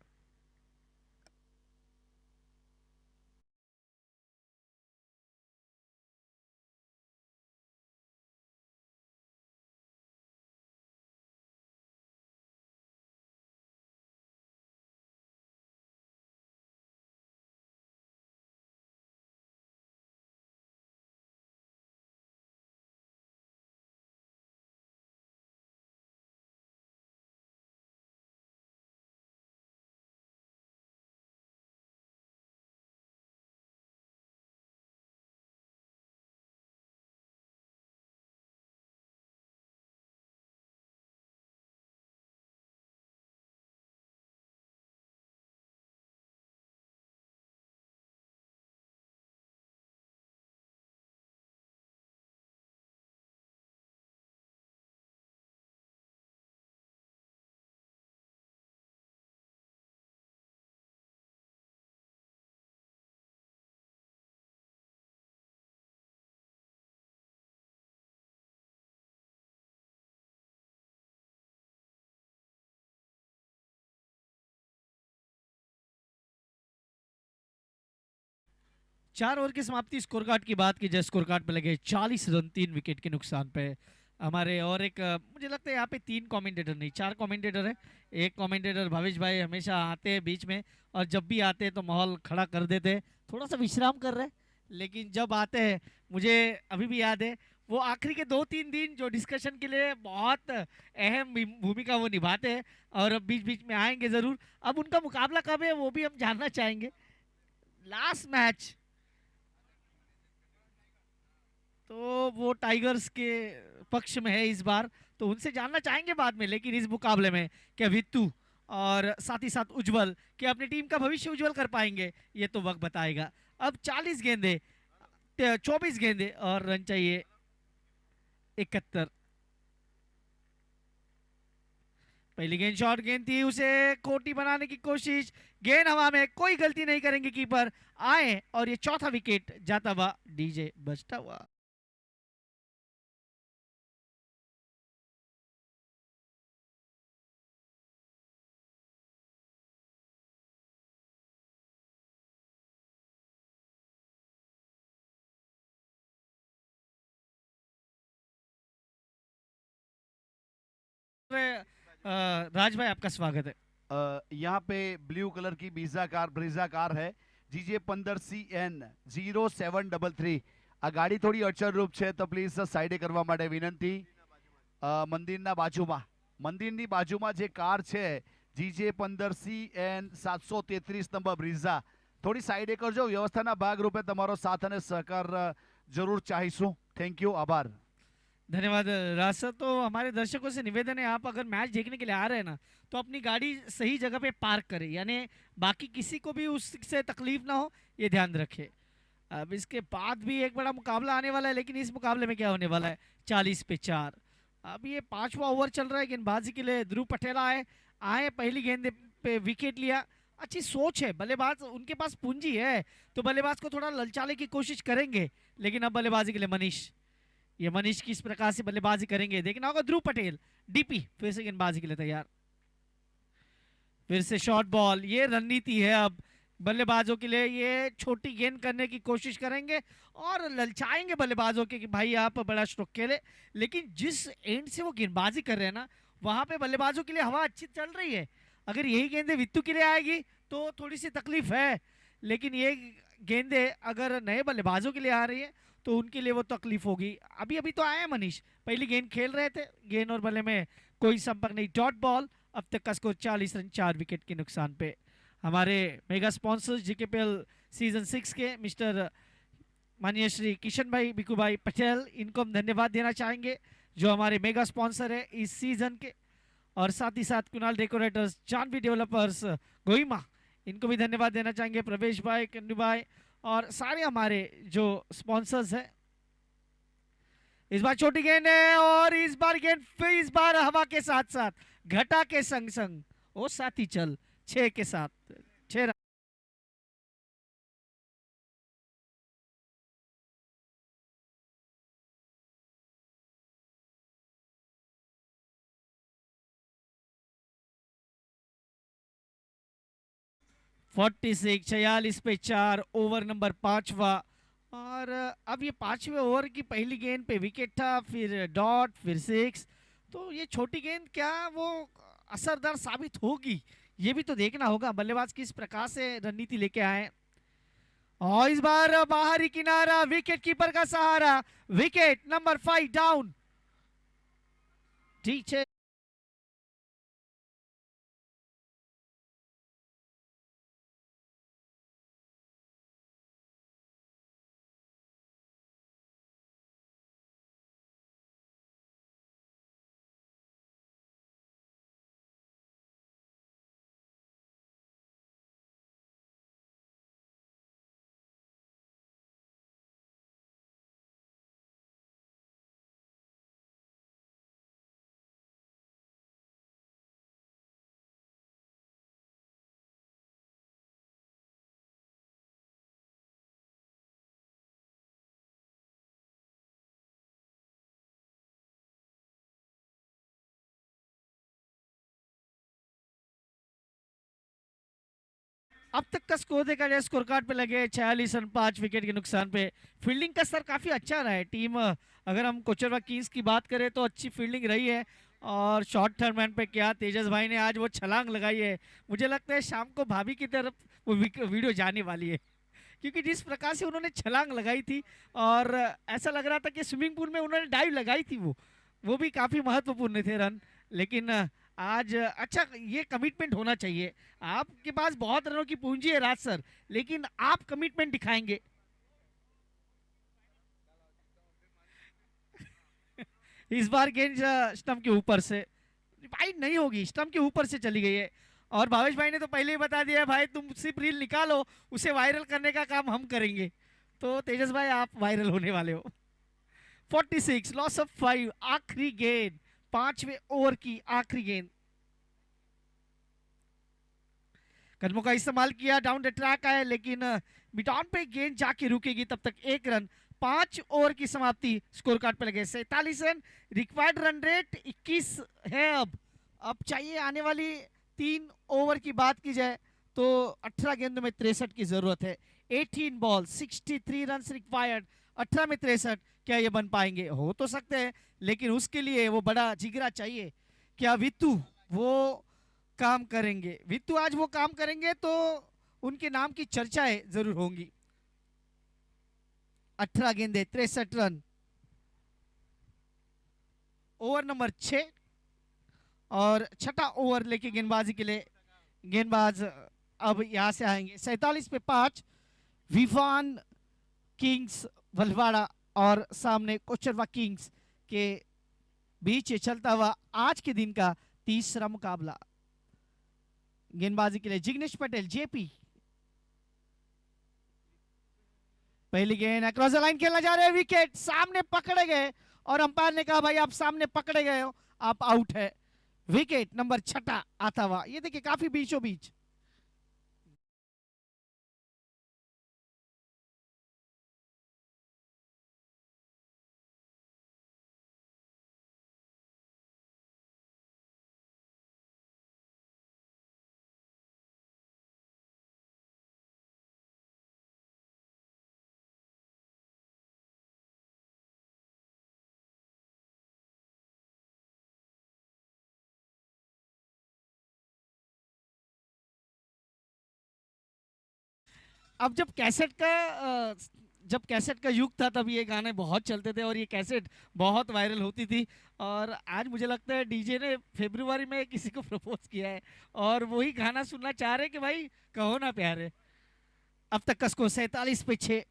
चार ओवर की समाप्ति स्कोर कार्ड की बात की जाए, स्कोर कार्ड पे लगे 40 रन 3 विकेट के नुकसान पे हमारे। और एक मुझे लगता है यहाँ पे 3 कमेंटेटर नहीं 4 कमेंटेटर है। एक कमेंटेटर भावेश भाई हमेशा आते हैं बीच में, और जब भी आते हैं तो माहौल खड़ा कर देते हैं। थोड़ा सा विश्राम कर रहे हैं, लेकिन जब आते हैं मुझे अभी भी याद है वो आखिरी के 2-3 दिन जो डिस्कशन के लिए बहुत अहम भूमिका वो निभाते हैं, और बीच बीच में आएंगे ज़रूर। अब उनका मुकाबला कब है वो भी हम जानना चाहेंगे। लास्ट मैच तो वो टाइगर्स के पक्ष में है इस बार, तो उनसे जानना चाहेंगे बाद में, लेकिन इस मुकाबले में क्या वित्तू और साथ ही साथ उज्जवल क्या अपनी टीम का भविष्य उज्जवल कर पाएंगे, ये तो वक्त बताएगा। अब 40 गेंदे 24 गेंदे और रन चाहिए 71। पहली गेंद शॉर्ट गेंद थी, उसे कोटी बनाने की कोशिश, गेंद हवा में, कोई गलती नहीं करेंगे कीपर, आए और ये चौथा विकेट जाता हुआ डीजे बजता हुआ। राज भाई आपका स्वागत है। यहाँ पे ब्लू कलर की ब्रीजा कार है, जीजे 15CN0733। આ ગાડી થોડી અડચણરૂપ છે તો પ્લીઝ સાઈડે કરવા માટે વિનંતી। મંદિરની બાજુમાં જે કાર છે જીજે 15CN733 નંબર બ્રીઝા, થોડી સાઈડે કરજો, વ્યવસ્થાના ભાગરૂપે તમારો સાથ અને સહકાર જરૂર ચાહીશું। થેન્ક यू, आभार। धन्यवाद राज सर। तो हमारे दर्शकों से निवेदन है, आप अगर मैच देखने के लिए आ रहे हैं ना, तो अपनी गाड़ी सही जगह पे पार्क करें, यानी बाकी किसी को भी उससे तकलीफ ना हो, ये ध्यान रखें। अब इसके बाद भी एक बड़ा मुकाबला आने वाला है, लेकिन इस मुकाबले में क्या होने वाला है, 40 पे 4। अब ये 5वां ओवर चल रहा है, गेंदबाजी के लिए ध्रुव पटेल आए पहली गेंद पे विकेट लिया। अच्छी सोच है, बल्लेबाज उनके पास पूंजी है, तो बल्लेबाज को थोड़ा ललचाने की कोशिश करेंगे, लेकिन अब बल्लेबाजी के लिए मनीष किस प्रकार से बल्लेबाजी करेंगे देखना होगा। ध्रुव पटेल डीपी फिर से गेंदबाजी के लिए तैयार, फिर से शॉर्ट बॉल, ये रणनीति है अब बल्लेबाजों के लिए, ये छोटी गेंद करने की कोशिश करेंगे और ललचाएंगे बल्लेबाजों के कि भाई आप बड़ा स्ट्रोक खेले, लेकिन जिस एंड से वो गेंदबाजी कर रहे हैं ना, वहां पे बल्लेबाजों के लिए हवा अच्छी चल रही है। अगर यही गेंदे वित्तू के लिए आएगी तो थोड़ी सी तकलीफ है, लेकिन ये गेंदे अगर नए बल्लेबाजों के लिए आ रही है तो उनके लिए वो तकलीफ होगी। अभी अभी तो आए मनीष, पहली गेंद खेल रहे थे, गेंद और बल्ले में कोई संपर्क नहीं, डॉट बॉल। अब तक का स्कोर 40 रन 4 विकेट के नुकसान पे। हमारे मेगा स्पॉन्सर्स जीकेपीएल सीजन 6 के मिस्टर माननीय श्री किशन भाई बिकू भाई पटेल, इनको हम धन्यवाद देना चाहेंगे जो हमारे मेगा स्पॉन्सर है इस सीजन के, और साथ ही साथ कुणाल डेकोरेटर्स, जानवी डेवलपर्स गोइमा, इनको भी धन्यवाद देना चाहेंगे, प्रवेश भाई, कन्नू भाई और सारे हमारे जो स्पॉन्सर्स हैं। इस बार छोटी गेंद है और इस बार हवा के साथ साथ घटा के संग संग ओ साथी चल 6 के साथ 6 रन। फोर्टी 46 पे 4, ओवर नंबर 5वां, और अब ये 5वें ओवर की पहली गेंद पे विकेट था, फिर डॉट, फिर 6, तो ये छोटी गेंद क्या वो असरदार साबित होगी, ये भी तो देखना होगा बल्लेबाज किस प्रकार से रणनीति लेके आए। और इस बार बाहरी किनारा, विकेट कीपर का सहारा, विकेट नंबर 5 डाउन। ठीक है, अब तक का स्कोर देखा जाए, स्कोर कार्ड पे लगे 46 रन 5 विकेट के नुकसान पे। फील्डिंग का स्तर काफी अच्छा रहा है टीम, अगर हम कोचरवा किंग्स की बात करें तो अच्छी फील्डिंग रही है। और शॉर्ट टर्नमैन पे क्या तेजस भाई ने आज वो छलांग लगाई है, मुझे लगता है शाम को भाभी की तरफ वो वीडियो जाने वाली है, क्योंकि जिस प्रकार से उन्होंने छलांग लगाई थी और ऐसा लग रहा था कि स्विमिंग पूल में उन्होंने डाइव लगाई थी, वो भी काफी महत्वपूर्ण थे रन। लेकिन आज अच्छा ये कमिटमेंट होना चाहिए, आपके पास बहुत रनों की पूंजी है राज सर, लेकिन आप कमिटमेंट दिखाएंगे। इस बार गेंद स्टंप के ऊपर से, भाई नहीं होगी, स्टंप के ऊपर से चली गई है। और भावेश भाई ने तो पहले ही बता दिया भाई तुम सिर्फ रील निकालो, उसे वायरल करने का काम हम करेंगे। तो तेजस भाई आप वायरल होने वाले हो। 46 लॉस ऑफ 5, आखिरी गेंद, 5वें ओवर की आखिरी गेंद। कदमों का इस्तेमाल किया, डाउन द ट्रैक है, लेकिन मिड ऑन पे गेंद जाके रुकेगी। तब तक 1 रन, 5 ओवर की समाप्ति, स्कोर कार्ड पे लगे 47 रन। रिक्वायर्ड रन रेट 21 है। अब चाहिए आने वाली 3 ओवर की बात की जाए तो 18 गेंदों में 63 की जरूरत है। 18 बॉल 63 रन रिक्वायर्ड, 18 में 63, क्या ये बन पाएंगे? हो तो सकते हैं, लेकिन उसके लिए वो बड़ा जिगरा चाहिए। क्या वित्तू वो काम करेंगे? वित्तू आज वो काम करेंगे तो उनके नाम की चर्चाएं जरूर होंगी। 18 गेंदे 63 रन, ओवर नंबर 6 और छठा ओवर लेके गेंदबाजी के लिए गेंदबाज अब यहां से आएंगे। 47 पे 5, विवान किंग्स भलवाड़ा और सामने कोचरवा किंग्स के बीच चलता हुआ आज के दिन का तीसरा मुकाबला। गेंदबाजी के लिए जिग्नेश पटेल जेपी। पहली गेंद अक्रॉस द लाइन खेलना जा रहे हैं, विकेट सामने पकड़े गए और अंपायर ने कहा भाई आप सामने पकड़े गए हो, आप आउट है। विकेट नंबर 6 आता हुआ, ये देखिए काफी बीचों बीच। अब जब कैसेट का युग था तब ये गाने बहुत चलते थे और ये कैसेट बहुत वायरल होती थी। और आज मुझे लगता है डीजे ने फरवरी में किसी को प्रपोज किया है और वही गाना सुनना चाह रहे कि भाई कहो ना प्यारे। अब तक का स्कोर 47 पे 6,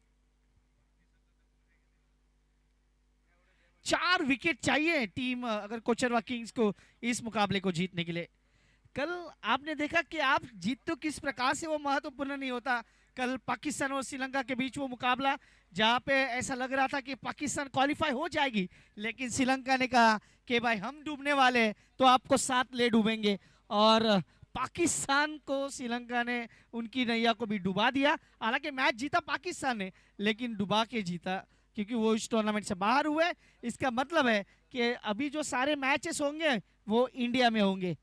4 विकेट चाहिए टीम अगर कोचरवा किंग्स को इस मुकाबले को जीतने के लिए। कल आपने देखा कि आप जीत तो किस प्रकार से वो महत्वपूर्ण नहीं होता। कल पाकिस्तान और श्रीलंका के बीच वो मुकाबला जहां पे ऐसा लग रहा था कि पाकिस्तान क्वालिफाई हो जाएगी, लेकिन श्रीलंका ने कहा कि भाई हम डूबने वाले तो आपको साथ ले डूबेंगे। और पाकिस्तान को श्रीलंका ने उनकी नैया को भी डुबा दिया। हालांकि मैच जीता पाकिस्तान ने, लेकिन डुबा के जीता क्योंकि वो इस टूर्नामेंट से बाहर हुए। इसका मतलब है कि अभी जो सारे मैचेस होंगे वो इंडिया में होंगे,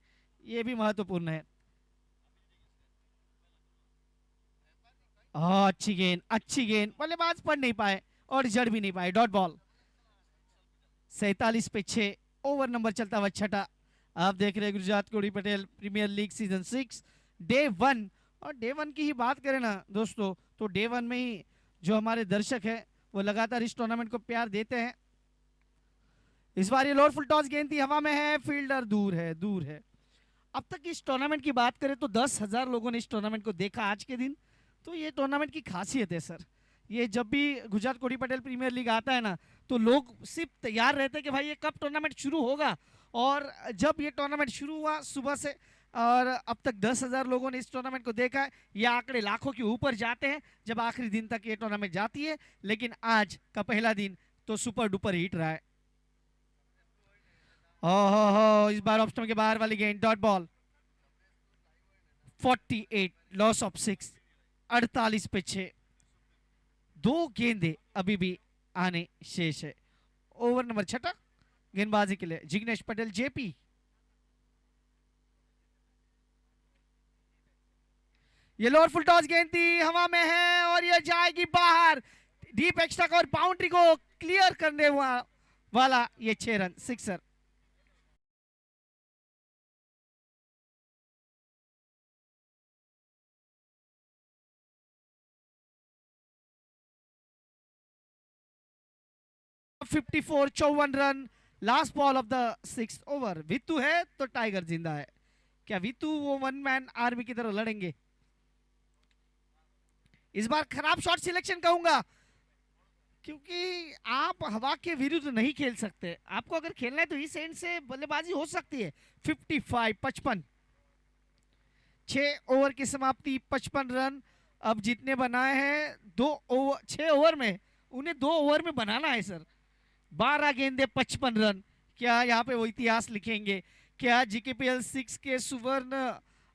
ये भी महत्वपूर्ण है। अच्छी गेंद, बल्लेबाज पढ़ नहीं पाए और जड़ भी नहीं पाए, डॉट बॉल। 47 पे 6, ओवर नंबर चलता हुआ 6। आप देख रहे हैं Gujarat Kodi Patel premier league season 6 day 1। और डे 1 की ही बात करें ना दोस्तों, तो डे 1 में ही जो हमारे दर्शक हैं वो लगातार इस टूर्नामेंट को प्यार देते हैं। इस बार ये लोअर फुल टॉस गेंद थी, हवा में है, फील्डर दूर है। अब तक इस टूर्नामेंट की बात करें तो 10,000 लोगों ने इस टूर्नामेंट को देखा आज के दिन। तो ये टूर्नामेंट की खासियत है सर। ये जब भी गुजरात कोड़ी पटेल प्रीमियर लीग आता है ना तो लोग सिर्फ तैयार रहते हैं कि भाई ये कब टूर्नामेंट शुरू होगा। और जब ये टूर्नामेंट शुरू हुआ सुबह से और अब तक 10,000 लोगों ने इस टूर्नामेंट को देखा है। ये आंकड़े लाखों के ऊपर जाते हैं जब आखिरी दिन तक ये टूर्नामेंट जाती है, लेकिन आज का पहला दिन तो सुपर डुपर हिट रहा है। ओहो, इस बार ऑप्शन के बाहर वाली गेंद, डॉट बॉल। 48 लॉस ऑफ 6, 48 पे 6, 2 गेंदे अभी भी आने शेष है। ओवर नंबर 6 गेंदबाजी के लिए जिग्नेश पटेल जेपी। ये लोअर फुल टॉस गेंद थी, हवा में है और ये जाएगी बाहर। डीप एक्स्ट्रा और बाउंड्री को क्लियर करने वाला ये 6 run, sixer. $54, 54 run, last ball of the 6th over. Vittu है तो टाइगर जिंदा है। क्या वित्तू वो वन मैन आर्मी की तरह लड़ेंगे? इस बार खराब शॉट सिलेक्शन कहूंगा। क्योंकि आप हवा के विरुद्ध नहीं खेल सकते। आपको अगर खेलना है तो इस एंड से बल्लेबाजी हो सकती है। 55 6 ओवर की समाप्ति, 55 रन अब जितने बनाए हैं 6 ओवर में, उन्हें 2 ओवर में बनाना है सर। 12 गेंदे 55 रन, क्या यहाँ पे वो इतिहास लिखेंगे? क्या जीकेपीएल 6 के सुवर्ण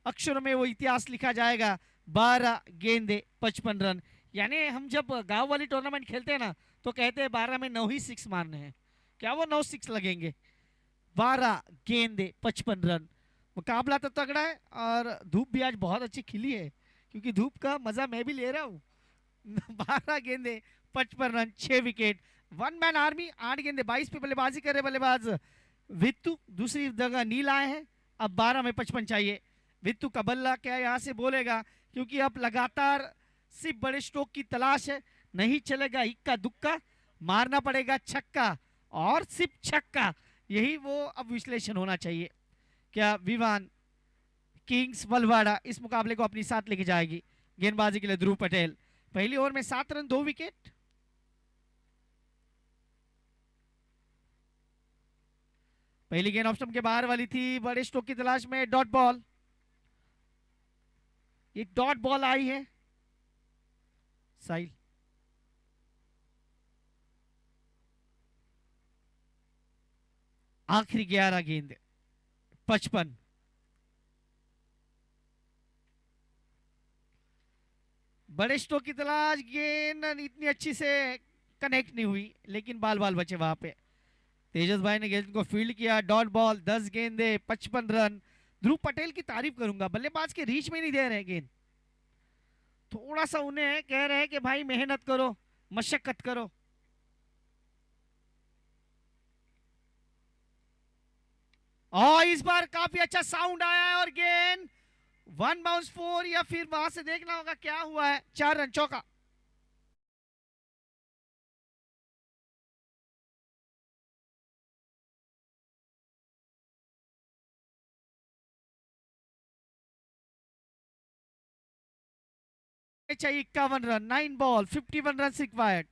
अक्षरों में वो इतिहास लिखा जाएगा? 12 गेंदे 55 रन। यानी हम जब गांव वाली टूर्नामेंट खेलते हैं ना तो कहते हैं 12 में 9 ही 6 मारने हैं, क्या वो 9 6 लगेंगे? 12 गेंदे 55 रन। मुकाबला तो तगड़ा है और धूप भी आज बहुत अच्छी खिली है, क्योंकि धूप का मजा मैं भी ले रहा हूँ। 12 गेंदे 55 run, 6 wicket. One man army, 8 गेंदे 22 पे बल्लेबाजी कर रहे बल्लेबाज वित्तु। दूसरी जगह नील आए हैं, अब 12 में 55 चाहिए। वित्तु का बल्ला क्या यहाँ से बोलेगा, क्योंकि अब लगातार सिर्फ बड़े स्ट्रोक की तलाश है। नहीं चलेगा इक्का दुक्का, मारना पड़ेगा छक्का और सिर्फ छक्का, यही वो अब विश्लेषण होना चाहिए। क्या विवान किंग्स बलवाड़ा इस मुकाबले को अपनी साथ लेके जाएगी? गेंदबाजी के लिए ध्रुव पटेल, पहली ओवर में 7 रन 2 विकेट। पहली गेंद ऑफ स्टंप के बाहर वाली थी, बड़े स्ट्रोक की तलाश में डॉट बॉल। ये डॉट बॉल आई है साहिल। आखिरी 11 गेंद 55। बड़े स्ट्रोक की तलाश, गेंद इतनी अच्छी से कनेक्ट नहीं हुई, लेकिन बाल बाल बचे वहां पे। तेजस भाई ने गेंद को फील्ड किया, डॉट बॉल, 10 गेंदे 55 रन। ध्रुव पटेल की तारीफ करूंगा, बल्लेबाज के रीच में नहीं दे रहे गेंद, थोड़ा सा उन्हें कह रहे हैं कि भाई मेहनत करो, मशक्कत करो। और इस बार काफी अच्छा साउंड आया है और गेंद 1 बाउंस 4, या फिर वहां से देखना होगा क्या हुआ है। 4 रन, चौका। चाहिए 51 रन, 9 बॉल 51 रन रिक्वायर्ड।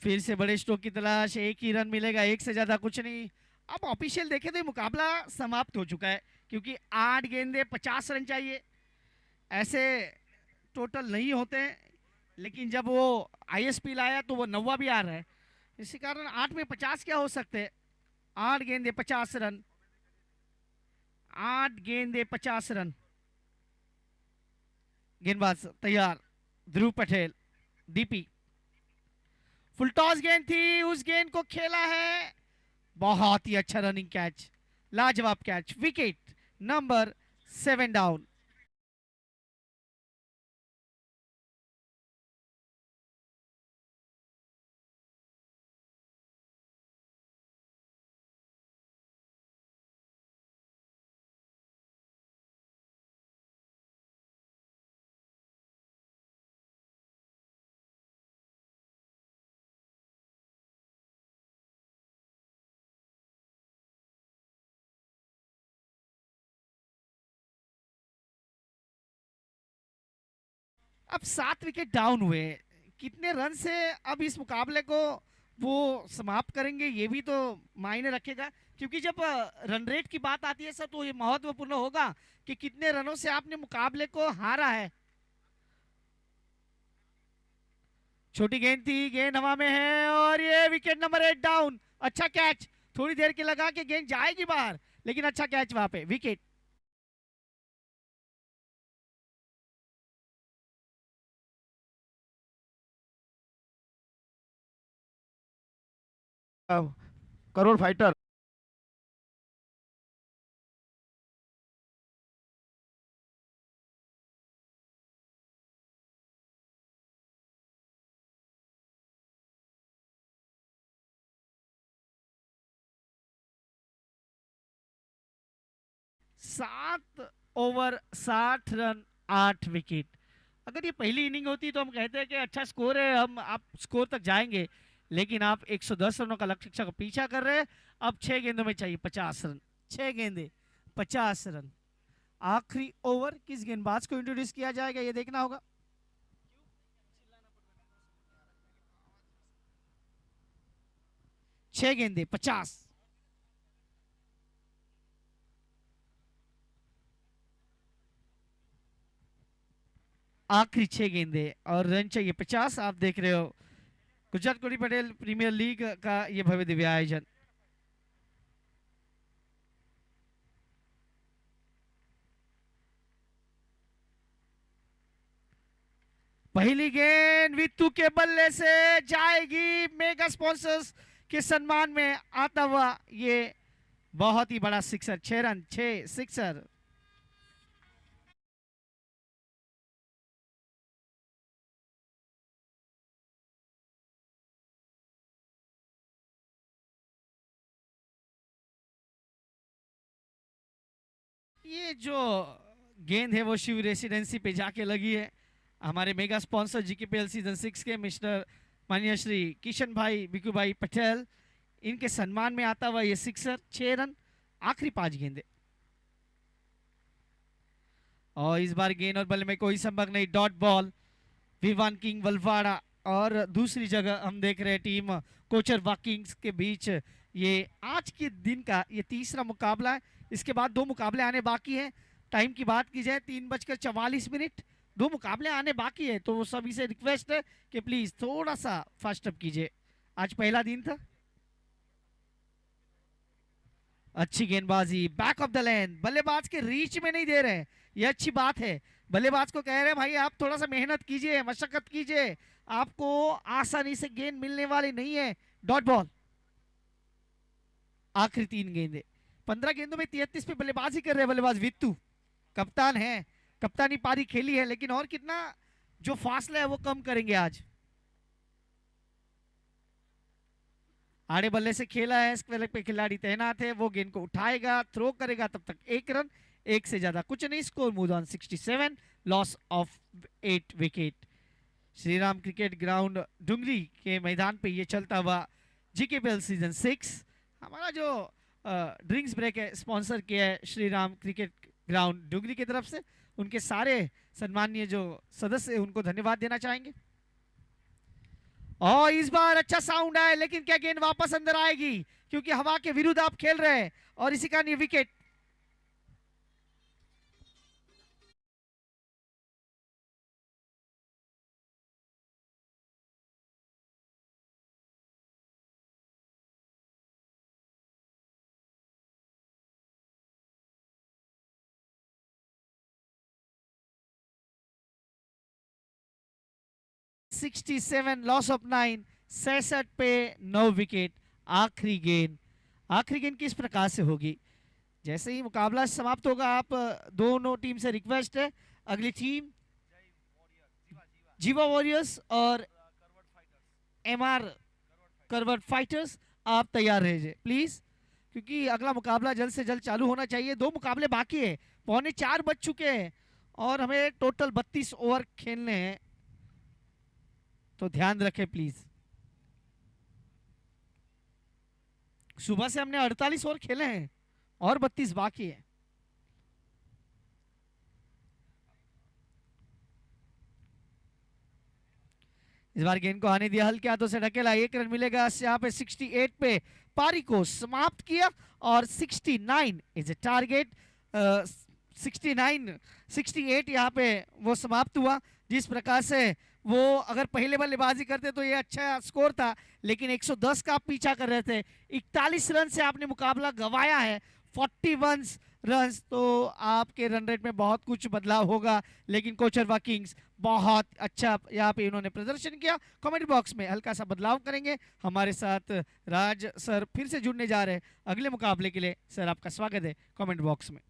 फिर से बड़े स्ट्रोक की तलाश, एक ही रन मिलेगा, एक से ज्यादा कुछ नहीं। अब ऑफिशियल देखे तो मुकाबला समाप्त हो चुका है, क्योंकि 8 गेंदे 50 रन चाहिए। ऐसे टोटल नहीं होते, लेकिन जब वो आईएसपी लाया तो वो 9वां भी आ रहा है, इसी कारण 8 में 50 क्या हो सकते हैं? 8 गेंदे 50 रन, 8 गेंदे 50 रन। गेंदबाज तैयार, ध्रुव पटेल, डीपी। फुल टॉस गेंद थी, उस गेंद को खेला है, बहुत ही अच्छा रनिंग कैच, लाजवाब कैच, विकेट नंबर 7 डाउन। अब 7 विकेट डाउन हुए, कितने रन से अब इस मुकाबले को वो समाप्त करेंगे ये भी तो मायने रखेगा, क्योंकि जब रन रेट की बात आती है सर तो ये महत्वपूर्ण होगा कि कितने रनों से आपने मुकाबले को हारा है। छोटी गेंद थी, गेंद हवा में है और ये विकेट नंबर 8 डाउन। अच्छा कैच, थोड़ी देर के लगा कि गेंद जाएगी बाहर, लेकिन अच्छा कैच वहां पे, विकेट। करोड़ फाइटर। सात ओवर 60 रन 8 विकेट। अगर ये पहली इनिंग होती तो हम कहते हैं कि अच्छा स्कोर है, हम आप स्कोर तक जाएंगे, लेकिन आप 110 रनों का लक्ष्य का पीछा कर रहे हैं। अब 6 गेंदों में चाहिए 50 रन, 6 गेंदे 50 रन। आखिरी ओवर किस गेंदबाज को इंट्रोड्यूस किया जाएगा ये देखना होगा। 6 गेंदे 50। आखिरी 6 गेंदे और रन चाहिए 50। आप देख रहे हो गुजरात कोहली पटेल प्रीमियर लीग का ये भव्य दिव्य आयोजन। पहली गेंद वित्तू के बल्ले से जाएगी, मेगा स्पॉन्सर्स के सम्मान में आता हुआ ये बहुत ही बड़ा सिक्सर। 6 run 6 sixer. ये जो गेंद है वो शिव रेसिडेंसी पे जाके लगी है। हमारे मेगा स्पॉन्सर जीकेपीएल सीजन 6 के मिस्टर माननीय श्री किशन भाई बिकू भाई पटेल, इनके सम्मान में आता हुआ ये सिक्सर। 6 रन आखिरी 5 गेंदे। और इस बार गेंद और बल्ले में कोई संपर्क नहीं, डॉट बॉल। विवान किंग वलवाड़ा और दूसरी जगह हम देख रहे हैं टीम कोचर वाकिंग्स के बीच ये आज के दिन का ये तीसरा मुकाबला है। इसके बाद 2 मुकाबले आने बाकी हैं। टाइम की बात की जाए 3:44, 2 मुकाबले आने बाकी है, तो सभी से रिक्वेस्ट है कि प्लीज थोड़ा सा फास्ट अप कीजिए। आज पहला दिन था। अच्छी गेंदबाजी, बैक ऑफ द लेन, बल्लेबाज के रीच में नहीं दे रहे हैं, ये अच्छी बात है। बल्लेबाज को कह रहे हैं भाई आप थोड़ा सा मेहनत कीजिए, मशक्कत कीजिए, आपको आसानी से गेंद मिलने वाली नहीं है। Dot ball. आखिरी 3 गेंदे, 15 गेंदों में 33 पे बल्लेबाजी कर रहे हैं बल्लेबाज वित्तू। कप्तान है, कप्तानी पारी खेली है, लेकिन और कितना जो फासला है वो कम करेंगे आज। आड़े बल्ले से खेला है, स्क्वेयर पे खिलाड़ी तैनात है, वो गेंद को उठाएगा, थ्रो करेगा, तब तक 1 रन, 1 से ज्यादा कुछ नहीं। Score move on 67, loss of 8 wicket. Shriram cricket ground Dungri के मैदान पे ये चलता हुआ जीकेपीएल सीजन 6। हमारा जो ड्रिंक्स ब्रेक है स्पॉन्सर किया है श्रीराम क्रिकेट ग्राउंड डुंगरी की तरफ से, उनके सारे सम्मानीय जो सदस्य हैं उनको धन्यवाद देना चाहेंगे। और इस बार अच्छा साउंड आया, लेकिन क्या गेंद वापस अंदर आएगी, क्योंकि हवा के विरुद्ध आप खेल रहे हैं और इसी का विकेट। (67) लॉस ऑफ 9, 66 पे 9 विकेट। आखिरी गेंद किस प्रकार से होगी? जैसे ही मुकाबला समाप्त होगा, आप दोनों टीम से रिक्वेस्ट है, अगली टीम जीवा वॉरियर्स और एमआर करवट फाइटर्स, आप तैयार रहिए प्लीज, क्योंकि अगला मुकाबला जल्द से जल्द चालू होना चाहिए। 2 मुकाबले बाकी है, 3:45 बज चुके हैं और हमें टोटल 32 ओवर खेलने हैं, तो ध्यान रखें प्लीज। सुबह से हमने 48 ओवर खेले हैं और 32 बाकी है। इस बार गेंद को आने दिया, हल्के हाथों से ढकेला, 1 रन मिलेगा। यहाँ पे 68 पे पारी को समाप्त किया और 69 इज ए टारगेट। 68 यहाँ पे वो समाप्त हुआ। जिस प्रकार से वो अगर पहले बल्लेबाजी करते तो ये अच्छा स्कोर था, लेकिन 110 का आप पीछा कर रहे थे। 41 रन से आपने मुकाबला गंवाया है, 41 रन, तो आपके रन रेट में बहुत कुछ बदलाव होगा। लेकिन कोचर वाकिंग्स बहुत अच्छा यहाँ पे इन्होंने प्रदर्शन किया। कमेंट बॉक्स में हल्का सा बदलाव करेंगे। हमारे साथ राज सर फिर से जुड़ने जा रहे हैं अगले मुकाबले के लिए। सर आपका स्वागत है कमेंट बॉक्स में।